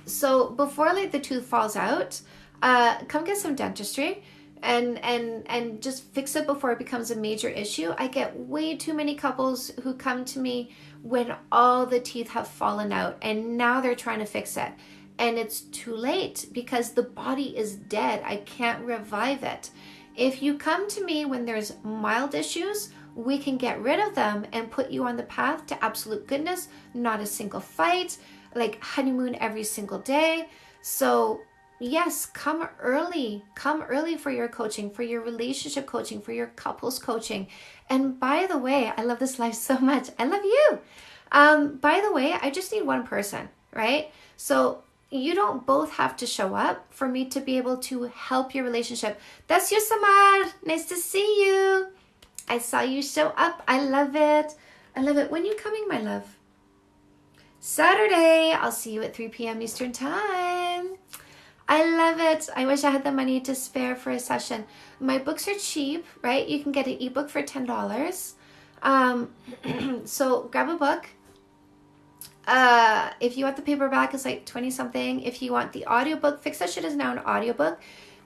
So before like the tooth falls out, come get some dentistry and just fix it before it becomes a major issue. I get way too many couples who come to me when all the teeth have fallen out and now they're trying to fix it. And it's too late because the body is dead. I can't revive it. If you come to me when there's mild issues, we can get rid of them and put you on the path to absolute goodness, not a single fight, like honeymoon every single day. So yes, come early for your coaching, for your relationship coaching, for your couples coaching. And by the way, I love this life so much. I love you. By the way, I just need one person, right? So you don't both have to show up for me to be able to help your relationship. That's you, Samar. Nice to see you. I saw you show up. I love it. I love it. When are you coming, my love? Saturday. I'll see you at 3 p.m. Eastern Time. I love it. I wish I had the money to spare for a session. My books are cheap, right? You can get an ebook for $10. So grab a book. If you want the paperback, it's like 20 something. If you want the audiobook, Fix That Shit is now an audiobook.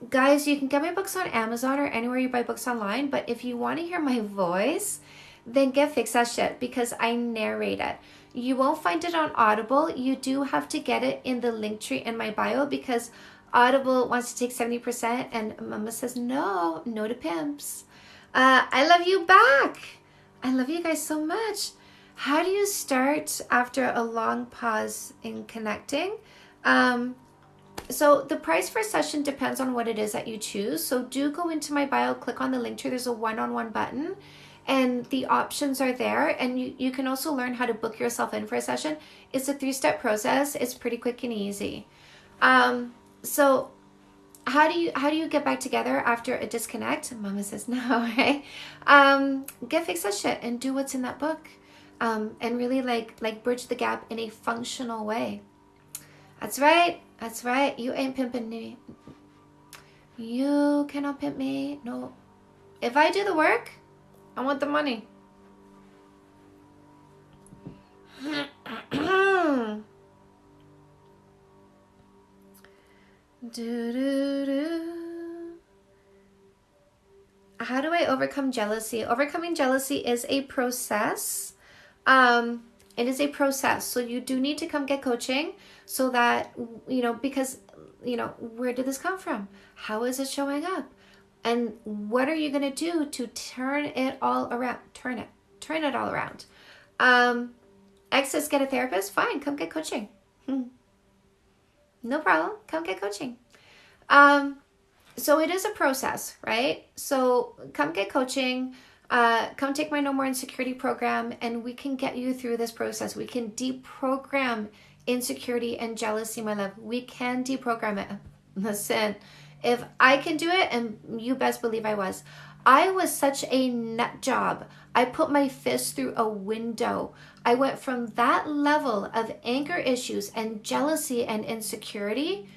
Guys, you can get my books on Amazon or anywhere you buy books online. But if you want to hear my voice, then get Fix That Shit because I narrate it. You won't find it on Audible. You do have to get it in the link tree in my bio because Audible wants to take 70% and Mama says no to pimps. I love you back. I love you guys so much. How do you start after a long pause in connecting? So the price for a session depends on what it is that you choose. So do go into my bio, click on the link tree. There's a one-on-one button and the options are there. And you can also learn how to book yourself in for a session. It's a 3-step process. It's pretty quick and easy. So how do you get back together after a disconnect? Mama says no, right? Get Fix That Shit and do what's in that book. And really like bridge the gap in a functional way. That's right. That's right. You ain't pimping me. You cannot pimp me. No. If I do the work, I want the money. How do I overcome jealousy? Overcoming jealousy is a process. It is a process. So you do need to come get coaching so that, because, where did this come from? How is it showing up? And what are you going to do to turn it all around? Turn it all around. Exes, get a therapist? Fine. Come get coaching. No problem. Come get coaching. So it is a process, right? So come get coaching. Come take my No More Insecurity program and we can get you through this process. We can deprogram insecurity and jealousy, my love. We can deprogram it. Listen, if I can do it, and you best believe I was such a nut job. I put my fist through a window. I went from that level of anger issues and jealousy and insecurity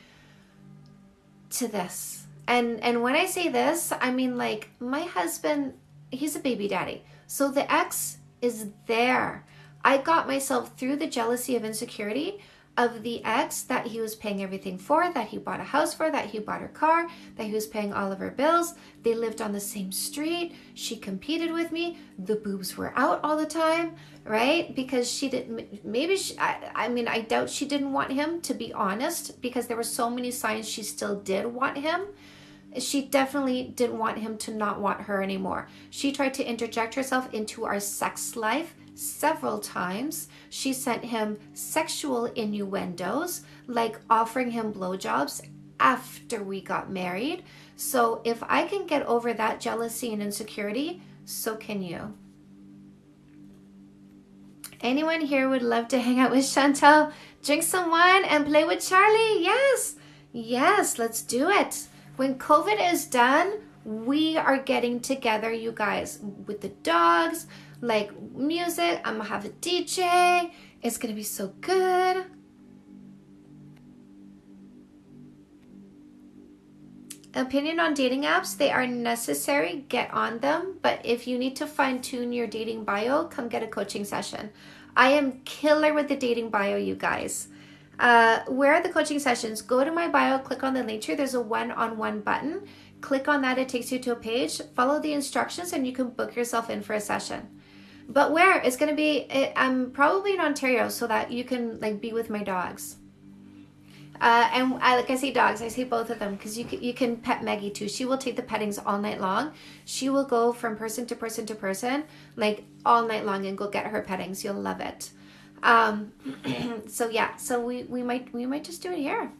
to this. And when I say this, I mean like my husband, he's a baby daddy. So the ex is there. I got myself through the jealousy of insecurity of the ex that he was paying everything for, that he bought a house for, that he bought her car, that he was paying all of her bills. They lived on the same street. She competed with me. The boobs were out all the time, right? Because she didn't, maybe, I doubt she didn't want him, to be honest, because there were so many signs she still did want him. She definitely didn't want him to not want her anymore. She tried to interject herself into our sex life several times. She sent him sexual innuendos, like offering him blowjobs after we got married. So if I can get over that jealousy and insecurity, so can you. Anyone here would love to hang out with Chantal, drink some wine, and play with Charlie? Yes, let's do it. When COVID is done, we are getting together, you guys, with the dogs, like music. I'm gonna have a DJ. It's gonna be so good. Opinion on dating apps, they are necessary. Get on them. But if you need to fine tune your dating bio, come get a coaching session. I am killer with the dating bio, you guys. Where are the coaching sessions? Go to my bio, click on the link tree. There's a one-on-one button. Click on that. It takes you to a page. Follow the instructions and you can book yourself in for a session. But where? It's going to be, I'm probably in Ontario so that you can like be with my dogs. And I say dogs, I say both of them because you can pet Maggie too. She will take the pettings all night long. She will go from person to person to person like all night long and go get her pettings. You'll love it. So yeah, so we might just do it here.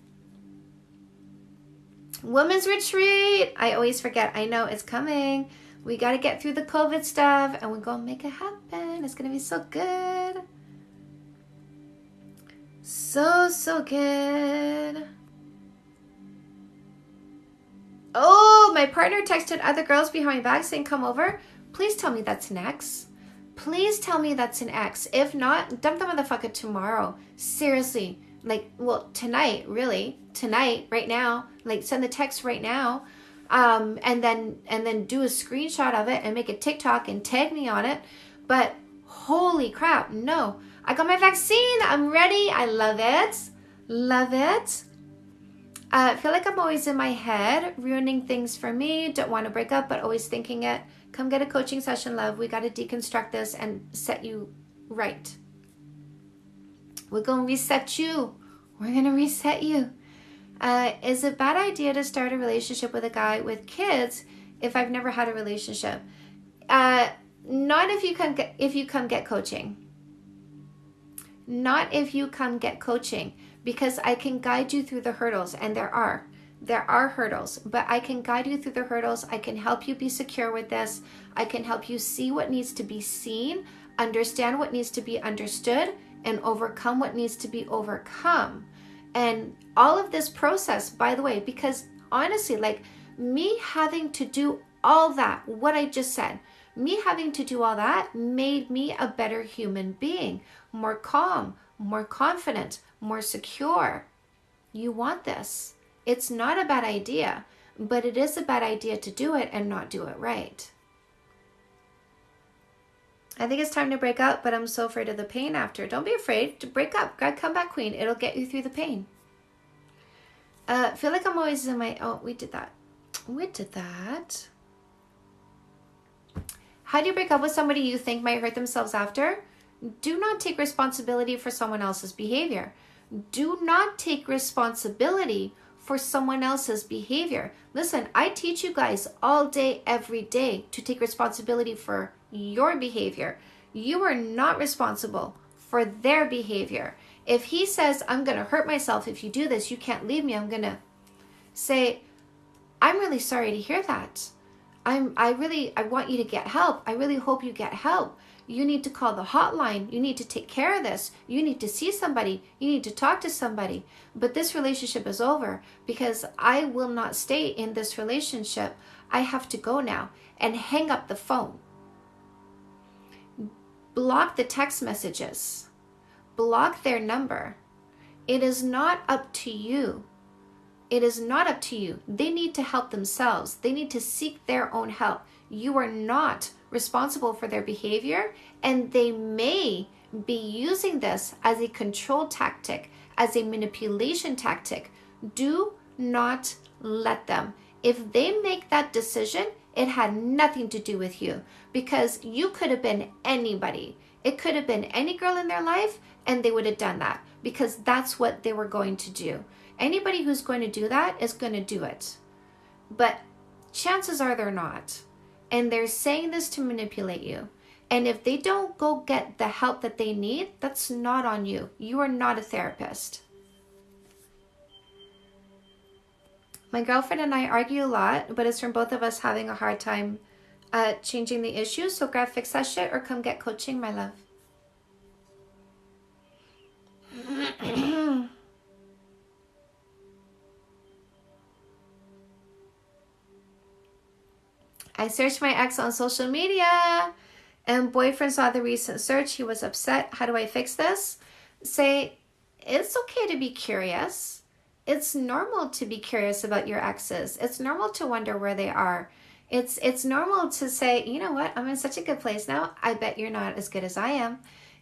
Women's retreat. I always forget. I know it's coming. We got to get through the COVID stuff and we're going to make it happen. It's going to be so good. So good. Oh, my partner texted other girls behind my back saying, come over. Please tell me that's an ex. Please tell me that's an ex. If not, dump the motherfucker tomorrow. Seriously. Like, well, tonight, really. Tonight, right now. Like, send the text right now. And then do a screenshot of it and make a TikTok and tag me on it. But holy crap, no. I got my vaccine. I'm ready. I love it. Love it. I feel like I'm always in my head, ruining things for me. Don't want to break up, but always thinking it. Come get a coaching session, love. We got to deconstruct this and set you right. We're going to reset you. We're going to reset you. Is it a bad idea to start a relationship with a guy with kids if I've never had a relationship? Not if you come get coaching. Not if you come get coaching, because I can guide you through the hurdles, and there are hurdles, but I can guide you through the hurdles. I can help you be secure with this. I can help you see what needs to be seen, understand what needs to be understood, and overcome what needs to be overcome. And all of this process, by the way, because honestly, like me having to do all that, what I just said, me having to do all that made me a better human being, more calm, more confident, more secure. You want this. It's not a bad idea, but it is a bad idea to do it and not do it right. I think it's time to break up, but I'm so afraid of the pain after. Don't be afraid to break up. God, come back, queen. It'll get you through the pain. Feel like I'm always in my... Oh, we did that. How do you break up with somebody you think might hurt themselves after? Do not take responsibility for someone else's behavior. Do not take responsibility for someone else's behavior. Listen, I teach you guys all day, every day to take responsibility for your behavior. You are not responsible for their behavior. If he says, I'm going to hurt myself if you do this, you can't leave me, I'm going to say, I'm really sorry to hear that. I want you to get help. I really hope you get help. You need to call the hotline. You need to take care of this. You need to see somebody. You need to talk to somebody. But this relationship is over because I will not stay in this relationship. I have to go now, and hang up the phone. Block the text messages. Block their number. It is not up to you. It is not up to you. They need to help themselves. They need to seek their own help. You are not responsible for their behavior, and they may be using this as a control tactic, as a manipulation tactic. Do not let them. If they make that decision, it had nothing to do with you, because you could have been anybody. It could have been any girl in their life, and they would have done that, because that's what they were going to do. Anybody who's going to do that is going to do it. But chances are they're not. And they're saying this to manipulate you. And if they don't go get the help that they need, that's not on you. You are not a therapist. My girlfriend and I argue a lot, but it's from both of us having a hard time changing the issue. So grab fix that shit or come get coaching, my love. I searched my ex on social media and boyfriend saw the recent search. He was upset. How do I fix this? Say, it's okay to be curious. It's normal to be curious about your exes. It's normal to wonder where they are. It's normal to say, you know what? I'm in such a good place now. I bet you're not as good as I am.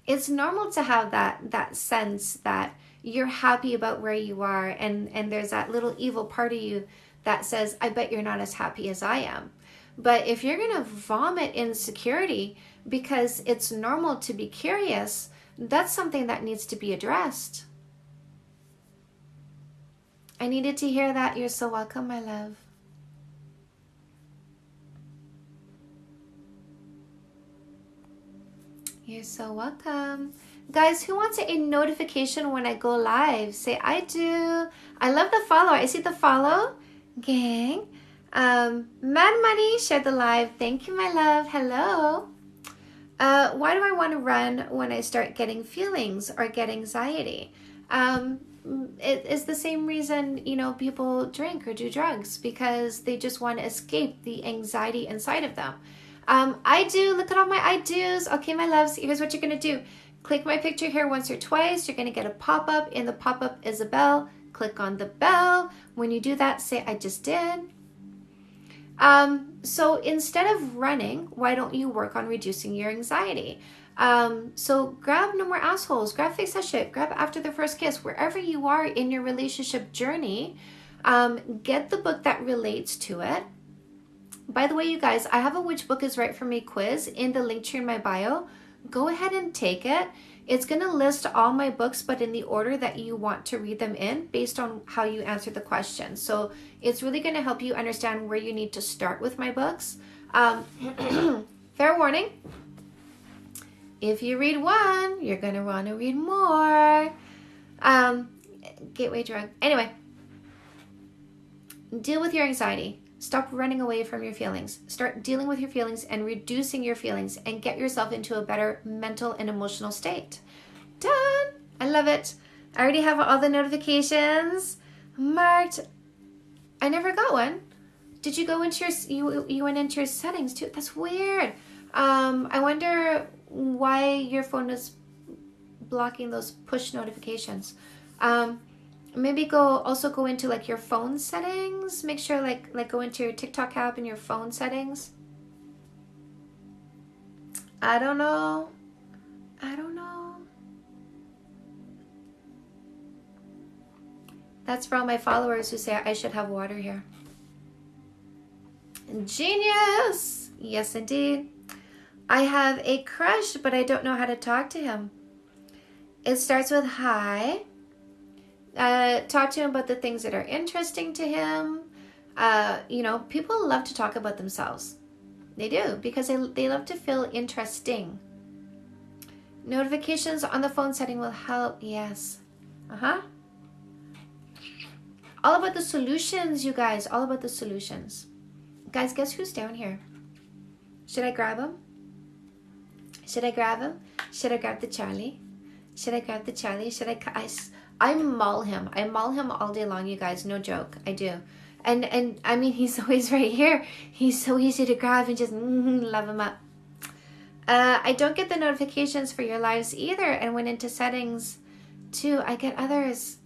It's normal to have that sense that you're happy about where you are, and there's that little evil part of you that says, I bet you're not as happy as I am. But if you're going to vomit insecurity because it's normal to be curious, that's something that needs to be addressed. I needed to hear that. You're so welcome, my love. You're so welcome. Guys, who wants a notification when I go live? Say, I do. I love the follow. I see the follow. Gang. Mad Money shared the live. Thank you, my love. Hello. Why do I want to run when I start getting feelings or get anxiety? It is the same reason, people drink or do drugs, because they just want to escape the anxiety inside of them. I do. Look at all my I do's. Okay, my loves, here's what you're going to do. Click my picture here once or twice. You're going to get a pop-up. In the pop-up is a bell. Click on the bell. When you do that, say, I just did. So instead of running, why don't you work on reducing your anxiety? So grab No More Assholes, grab Fix That Shit, grab After the First Kiss, wherever you are in your relationship journey. Get the book that relates to it. By the way, you guys, I have a Which Book is Right for Me quiz in the link tree in my bio. Go ahead and take it. It's going to list all my books, but in the order that you want to read them in based on how you answer the question. So it's really going to help you understand where you need to start with my books. Fair warning, if you read one, you're going to want to read more. Gateway drug. Anyway, deal with your anxiety. Stop running away from your feelings. Start dealing with your feelings and reducing your feelings and get yourself into a better mental and emotional state. Done. I love it. I already have all the notifications marked. I never got one. Did you go into you went into your settings too? That's weird. I wonder why your phone is blocking those push notifications. Maybe go into like your phone settings. Make sure like go into your TikTok app and your phone settings. I don't know. That's for all my followers who say I should have water here. Genius! Yes, indeed. I have a crush, but I don't know how to talk to him. It starts with hi. Talk to him about the things that are interesting to him. People love to talk about themselves. They do, because they love to feel interesting. Notifications on the phone setting will help. Yes. All about the solutions, you guys. All about the solutions. Guys, guess who's down here? Should I grab him? Should I grab him? Should I grab the Charlie? Should I grab the Charlie? Should I maul him. I maul him all day long, you guys. No joke. I do. And I mean, he's always right here. He's so easy to grab and just love him up. I don't get the notifications for your lives either, and went into settings too. I get others.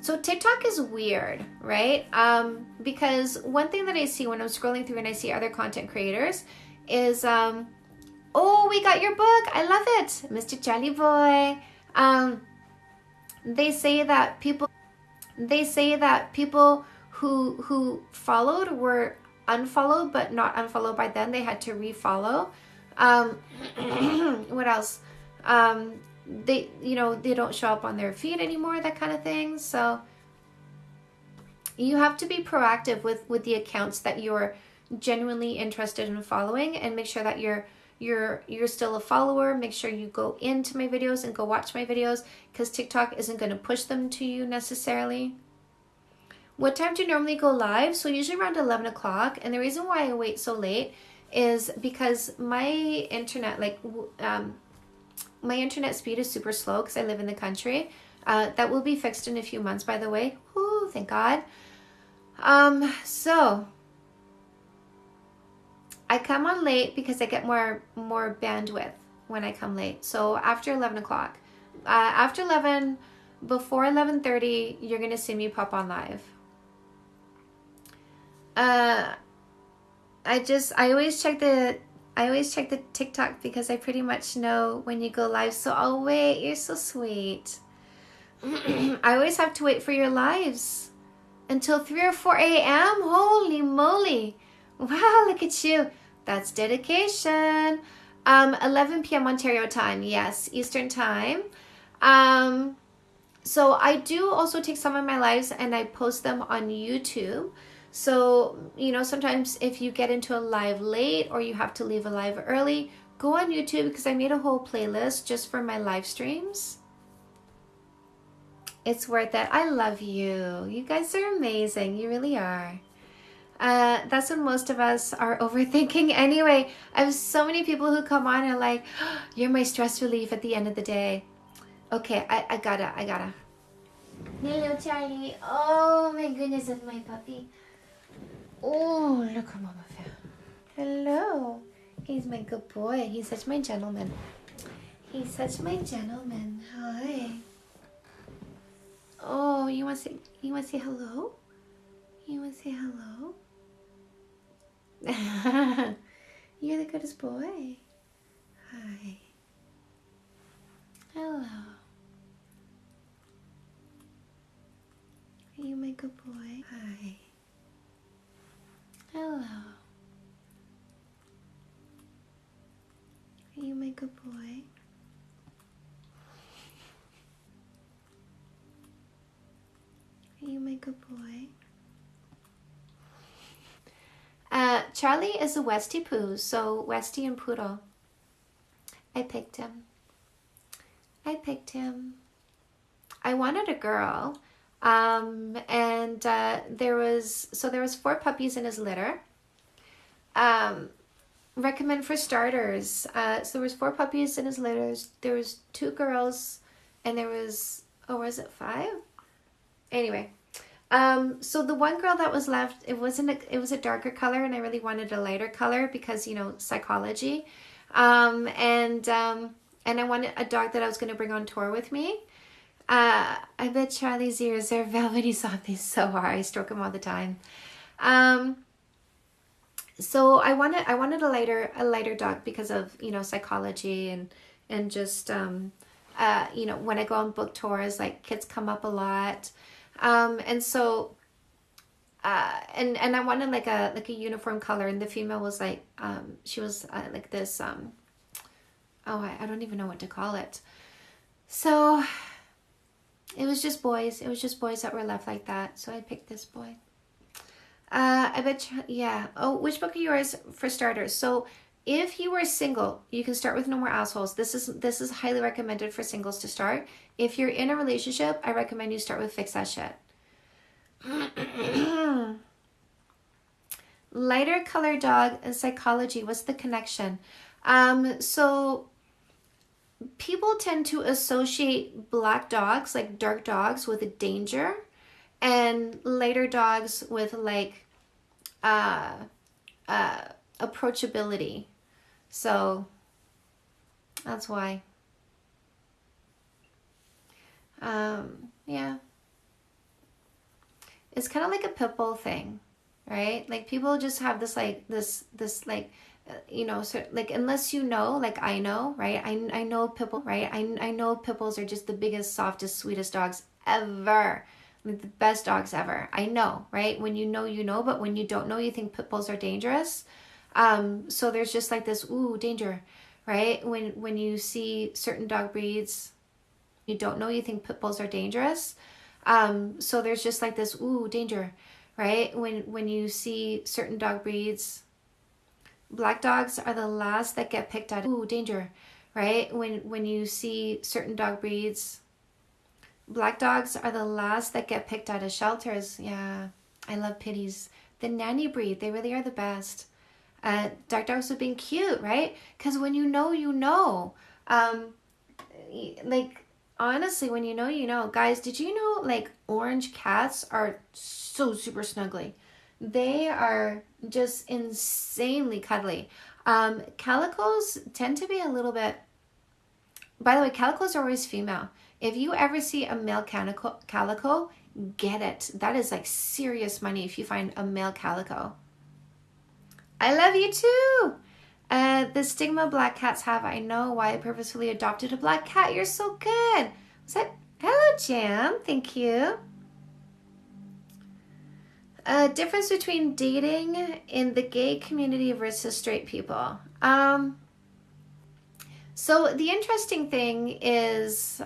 So TikTok is weird, right? Because one thing that I see when I'm scrolling through and I see other content creators is, oh, we got your book. I love it. Mr. Charlie Boy. They say that people who followed were unfollowed, but not unfollowed by them. They had to refollow. What else? They don't show up on their feed anymore, that kind of thing. So you have to be proactive with the accounts that you're genuinely interested in following, and make sure that you're still a follower. Make sure you go into my videos and go watch my videos, because TikTok isn't going to push them to you necessarily. What time do you normally go live? So usually around 11 o'clock. And the reason why I wait so late is because my internet, my internet speed is super slow because I live in the country. That will be fixed in a few months, by the way. Whoo, thank God. So I come on late because I get more bandwidth when I come late. So after 11 o'clock. After 11, before 11:30, you're going to see me pop on live. I always check the TikTok because I pretty much know when you go live. So, oh wait, you're so sweet. I always have to wait for your lives until 3 or 4 a.m. Holy moly. Wow, look at you. That's dedication. 11 p.m. Ontario time. Yes, Eastern time. So I do also take some of my lives and I post them on YouTube. So, sometimes if you get into a live late or you have to leave a live early, go on YouTube, because I made a whole playlist just for my live streams. It's worth it. I love you. You guys are amazing. You really are. That's when most of us are overthinking anyway. I have so many people who come on and are like, oh, you're my stress relief at the end of the day. Okay, I gotta. Hello, Charlie. Oh my goodness, that's my puppy. Oh, look how Mama found. Hello. He's my good boy. He's such my gentleman. Hi. Oh, you want to say hello? You want to say hello? You're the goodest boy. Hi. Hello. Are you my good boy? Hi. Hello. Are you my good boy? Are you my good boy? Charlie is a Westie Poo, so Westie and Poodle. I picked him. I picked him. I wanted a girl, and there was 4 puppies in his litter. Recommend for starters. So there was 4 puppies in his litters. There was 2 girls, and there was, oh, was it 5? Anyway, so the one girl that was left, it was a darker color, and I really wanted a lighter color because, you know, psychology. And I wanted a dog that I was going to bring on tour with me. I bet Charlie's ears are velvety soft. They so are. I stroke them all the time. So I wanted a lighter dog because of, you know, psychology and just you know, when I go on book tours, like, kids come up a lot. And so and I wanted like a uniform color, and the female was like she was like this I don't even know what to call it. So it was just boys. It was just boys that were left like that. So I picked this boy. I bet, yeah. Oh, which book are yours for starters? So if you were single, you can start with No More Assholes. This is highly recommended for singles to start. If you're in a relationship, I recommend you start with Fix That Shit. Lighter color dog and psychology. What's the connection? So people tend to associate black dogs, like dark dogs, with danger, and lighter dogs with like approachability. So that's why. Yeah. It's kind of like a pit bull thing, right? Like, people just have this like you know, so, like, unless you know, like I know, right? I know pit bull, right? I know pit bulls are just the biggest, softest, sweetest dogs ever. Like, the best dogs ever. I know, right? When you know, you know, but when you don't know, you think pit bulls are dangerous. So there's just like this, ooh, danger, right? When you see certain dog breeds, you don't know, you think pit bulls are dangerous. So there's just like this, ooh, danger, right? When you see certain dog breeds, black dogs are the last that get picked at. Ooh, danger, right? When you see certain dog breeds, black dogs are the last that get picked out of shelters. Yeah, I love pitties. The nanny breed, they really are the best. Dark dogs are being cute, right? Because when you know, you know. Like, honestly, when you know, you know. Guys, did you know, like, orange cats are so super snuggly? They are just insanely cuddly. Calicos tend to be a little bit... By the way, calicos are always female. If you ever see a male calico, get it. That is like serious money if you find a male calico. I love you too. The stigma black cats have. I know why I purposefully adopted a black cat. You're so good. Was that... Hello, Jam. Thank you. Difference between dating in the gay community versus straight people. So the interesting thing is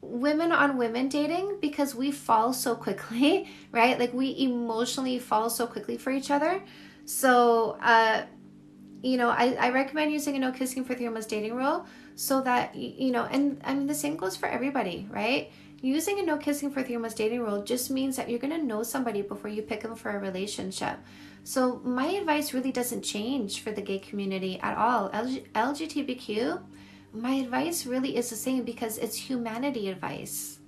women on women dating, because we fall so quickly, right? Like, we emotionally fall so quickly for each other. So, you know, I recommend using a no kissing for 3 months dating rule, so that, you know, and I mean, the same goes for everybody, right? Using a no kissing for 3 months dating rule just means that you're going to know somebody before you pick them for a relationship. So my advice really doesn't change for the gay community at all. LGBTQ, my advice really is the same, because it's humanity advice.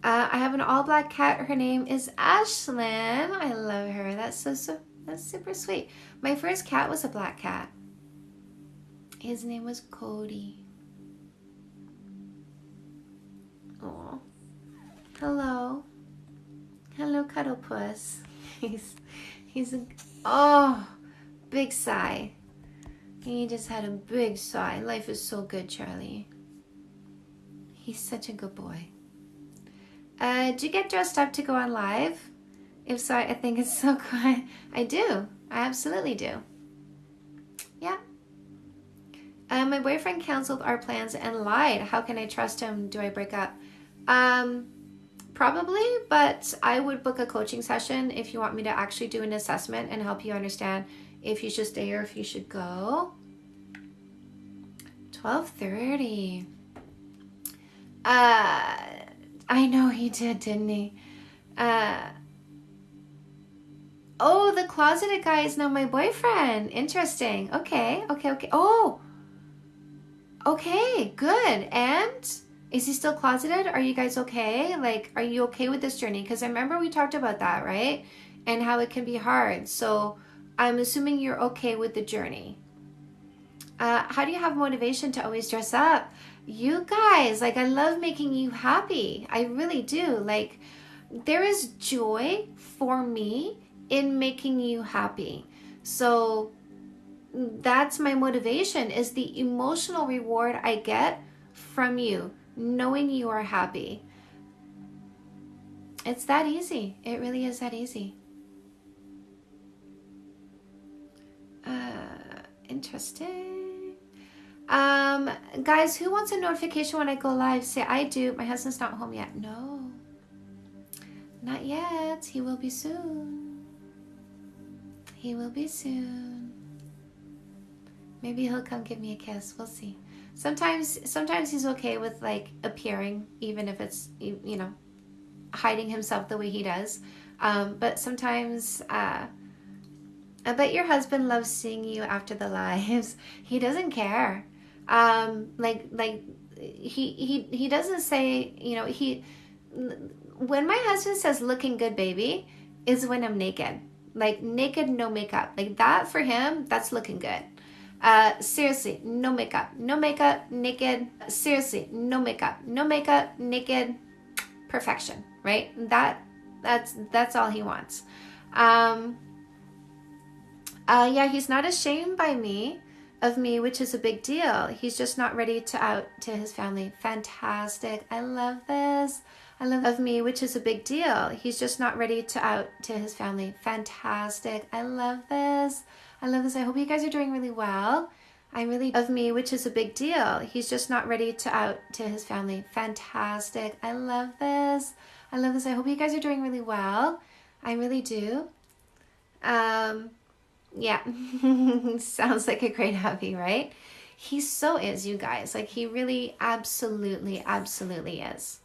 I have an all black cat. Her name is Ashlyn. I love her. That's that's super sweet. My first cat was a black cat. His name was Cody. Oh, hello, cuddle puss. He's a, oh, big sigh. He just had a big sigh. Life is so good, Charlie. He's such a good boy. Do you get dressed up to go on live? If so, I think it's so cool. I do. I absolutely do. Yeah. My boyfriend canceled our plans and lied. How can I trust him? Do I break up? Probably, but I would book a coaching session if you want me to actually do an assessment and help you understand if you should stay or if you should go. 12:30. I know he did, didn't he? Oh, the closeted guy is now my boyfriend. Interesting. Okay. Oh, okay, good. And is he still closeted? Are you guys okay? Like, are you okay with this journey? Because I remember we talked about that, right? And how it can be hard. So I'm assuming you're okay with the journey. How do you have motivation to always dress up? You guys, like, I love making you happy. I really do. Like, there is joy for me in making you happy. So that's my motivation, is the emotional reward I get from you, knowing you are happy. It's that easy. It really is that easy. Interesting. Guys, who wants a notification when I go live? Say I do. My husband's not home yet. No, not yet. He will be soon. He will be soon. Maybe he'll come give me a kiss. We'll see. Sometimes he's okay with like appearing, even if it's, you know, hiding himself the way he does. But sometimes, I bet your husband loves seeing you after the lives. He doesn't care. He doesn't say, you know, when my husband says looking good, baby, is when I'm naked. Like naked, no makeup. Like that for him, that's looking good. Seriously, no makeup, naked. Seriously, no makeup, naked. Perfection, right? That's all he wants. Yeah, he's not ashamed of me, which is a big deal. He's just not ready to out to his family. Fantastic. I love this. I love of me, which is a big deal. He's just not ready to out to his family. Fantastic. I love this. I love this. I hope you guys are doing really well. I really of me, which is a big deal. He's just not ready to out to his family. Fantastic. I love this. I love this. I hope you guys are doing really well. I really do. Yeah. Sounds like a great hubby, right? He so is, you guys. Like he really absolutely is.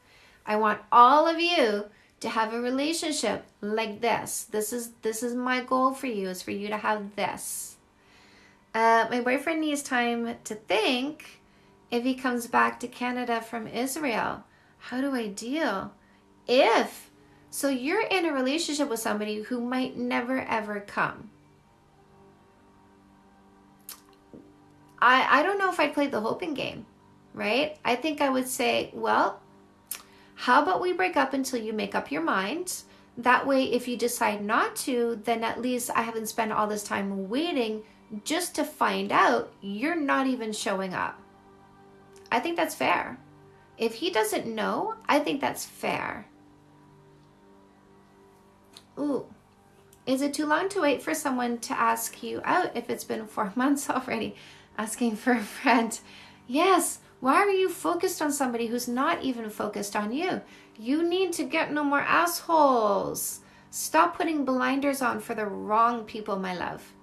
I want all of you to have a relationship like this. This is my goal for you, is for you to have this. My boyfriend needs time to think if he comes back to Canada from Israel. How do I deal? So you're in a relationship with somebody who might never ever come. I don't know if I'd play the hoping game, right? I think I would say, well, how about we break up until you make up your mind? That way, if you decide not to, then at least I haven't spent all this time waiting just to find out you're not even showing up. I think that's fair. If he doesn't know, I think that's fair. Ooh. Is it too long to wait for someone to ask you out if it's been 4 months already? Asking for a friend. Yes. Why are you focused on somebody who's not even focused on you? You need to get no more assholes. Stop putting blinders on for the wrong people, my love.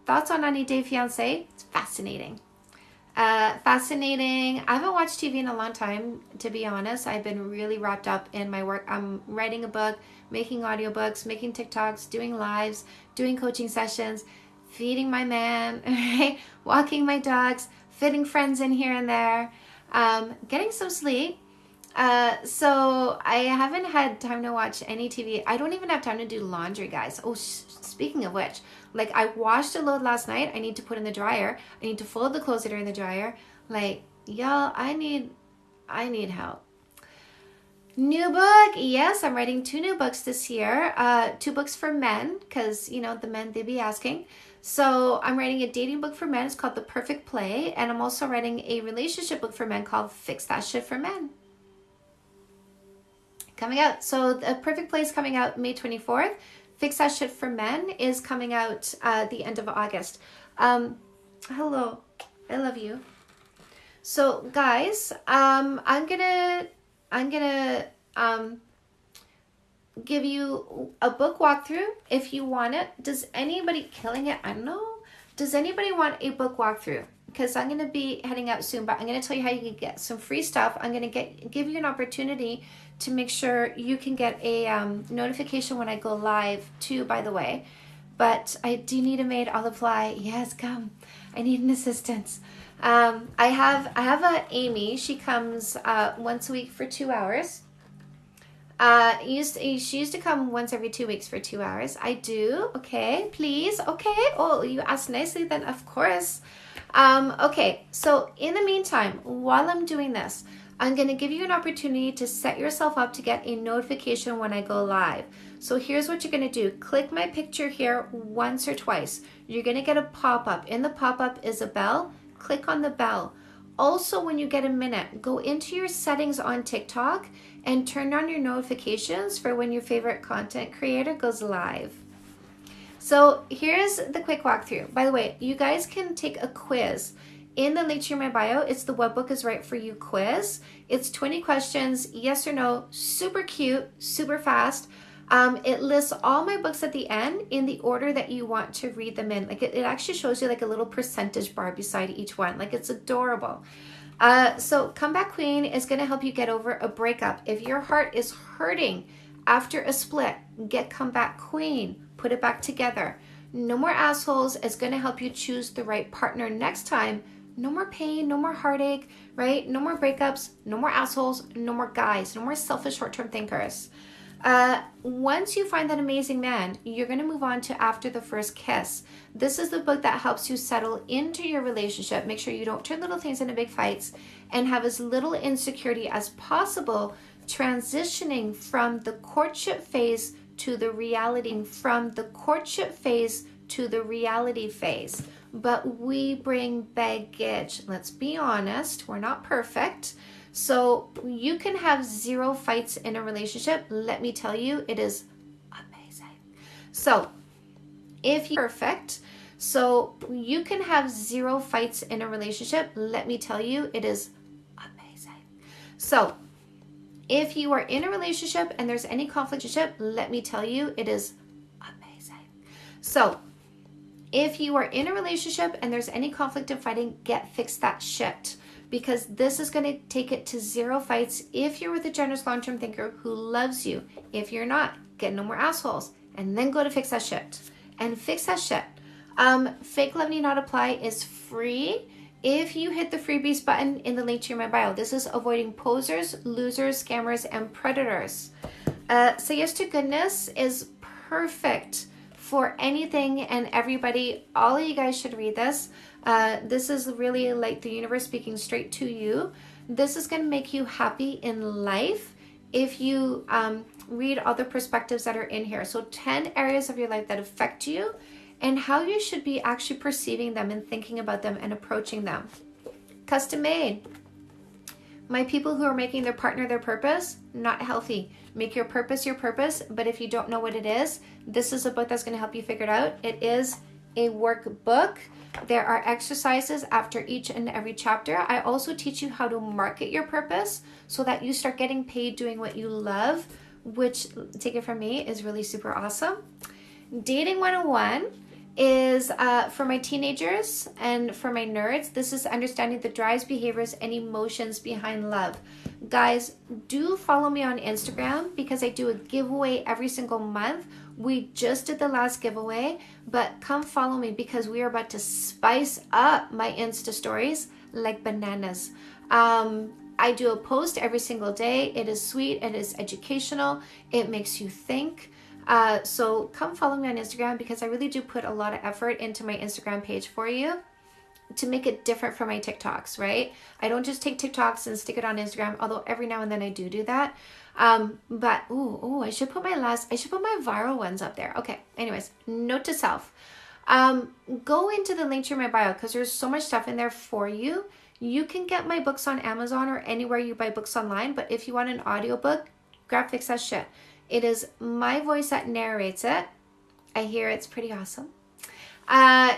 Thoughts on 90 Day Fiancé? It's fascinating. Fascinating. I haven't watched TV in a long time, to be honest. I've been really wrapped up in my work. I'm writing a book, making audiobooks, making TikToks, doing lives, doing coaching sessions, feeding my man, right? Walking my dogs, fitting friends in here and there, getting some sleep. So I haven't had time to watch any TV. I don't even have time to do laundry, guys. Oh, speaking of which, like I washed a load last night. I need to put in the dryer. I need to fold the clothes that are in the dryer. Like, y'all, I need help. New book. Yes, I'm writing 2 new books this year. 2 books for men, because, the men, they be asking. So I'm writing a dating book for men. It's called The Perfect Play. And I'm also writing a relationship book for men called Fix That Shit for Men. Coming out. So The Perfect Play is coming out May 24th. Fix That Shit for Men is coming out the end of August. Hello. I love you. So guys, I'm gonna give you a book walkthrough if you want it. Does anybody killing it? I don't know. Does anybody want a book walkthrough? Because I'm gonna be heading out soon, but I'm gonna tell you how you can get some free stuff. I'm gonna give you an opportunity to make sure you can get a notification when I go live too, by the way. But I do need a maid. I'll apply. Yes, come. I need an assistant. I have a Amy. She comes once a week for 2 hours. She used to come once every 2 weeks for 2 hours. I do. Okay, please. Okay. Oh, you asked nicely then, of course. Okay, so in the meantime, while I'm doing this, I'm going to give you an opportunity to set yourself up to get a notification when I go live. So here's what you're going to do. Click my picture here once or twice. You're going to get a pop-up. In the pop-up is a bell. Click on the bell. Also, when you get a minute, go into your settings on TikTok and turn on your notifications for when your favorite content creator goes live. So here's the quick walkthrough. By the way, you guys can take a quiz. In the link to my bio, it's the What Book is Right for You quiz. It's 20 questions, yes or no, super cute, super fast. It lists all my books at the end in the order that you want to read them in. Like it actually shows you like a little percentage bar beside each one. Like it's adorable. So Comeback Queen is going to help you get over a breakup. If your heart is hurting after a split, get Comeback Queen. Put it back together. No More Assholes is going to help you choose the right partner next time. No more pain, no more heartache, right? No more breakups, no more assholes, no more guys, no more selfish short-term thinkers. Once you find that amazing man, you're going to move on to After the First Kiss. This is the book that helps you settle into your relationship. Make sure you don't turn little things into big fights and have as little insecurity as possible, transitioning from the courtship phase to the reality, phase. But we bring baggage. Let's be honest, we're not perfect. So you can have 0 fights in a relationship. Let me tell you, it is amazing. So if you're perfect, so you can have 0 fights in a relationship. Let me tell you, it is amazing. So if you are in a relationship and there's any conflict, let me tell you, it is amazing. So if you are in a relationship and there's any conflict and fighting, fix that shit. Because this is going to take it to 0 fights if you're with a generous long-term thinker who loves you. If you're not, get No More Assholes. And then go to Fix That Shit. And fix that shit. Fake Love Need Not Apply is free if you hit the freebies button in the link to my bio. This is avoiding posers, losers, scammers, and predators. Say Yes to Goodness is perfect for anything and everybody. All of you guys should read this. This is really like the universe speaking straight to you. This is going to make you happy in life if you read all the perspectives that are in here. So 10 areas of your life that affect you and how you should be actually perceiving them and thinking about them and approaching them. Custom made. My people who are making their partner their purpose, not healthy. Make your purpose, but if you don't know what it is, this is a book that's going to help you figure it out. It is a workbook. There are exercises after each and every chapter. I also teach you how to market your purpose so that you start getting paid doing what you love, which, take it from me, is really super awesome. Dating 101 is for my teenagers and for my nerds. This is understanding the drives, behaviors, and emotions behind love. Guys, do follow me on Instagram because I do a giveaway every single month. We just did the last giveaway, but come follow me because we are about to spice up my Insta stories like bananas. I do a post every single day. It is sweet. It is educational. It makes you think. So come follow me on Instagram because I really do put a lot of effort into my Instagram page for you. to make it different for my TikToks, right? I don't just take TikToks and stick it on Instagram, although every now and then I do that. But I should put my viral ones up there. Okay. Anyways, note to self. Go into the link to my bio because there's so much stuff in there for you. You can get my books on Amazon or anywhere you buy books online, but if you want an audiobook, graphics as shit. It is my voice that narrates it. I hear it's pretty awesome.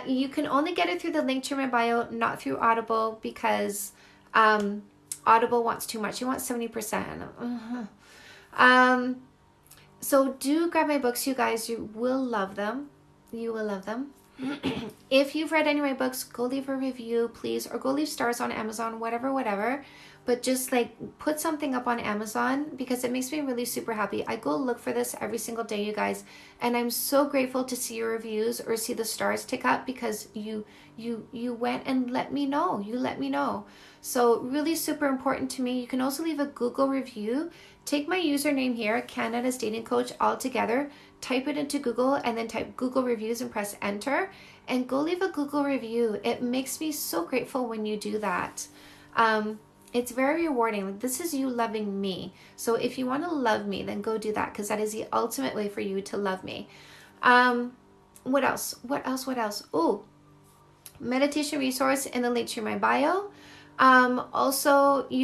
You can only get it through the link to my bio, not through Audible, because Audible wants too much. It wants 70%. So do grab my books, you guys. You will love them. You will love them. If you've read any of my books, go leave a review, please, or go leave stars on Amazon, whatever. But just like put something up on Amazon because it makes me really super happy. I go look for this every single day, you guys, and I'm so grateful to see your reviews or see the stars tick up because you went and let me know. You let me know. So really super important to me. You can also leave a Google review. Take my username here, Canada's Dating Coach, all together. Type it into Google and then type Google reviews and press enter and go leave a Google review. It makes me so grateful when you do that. It's very rewarding. Like, this is you loving me. So if you want to love me, then go do that because that is the ultimate way for you to love me. What else? Oh, meditation resource in the link to my bio. Also, you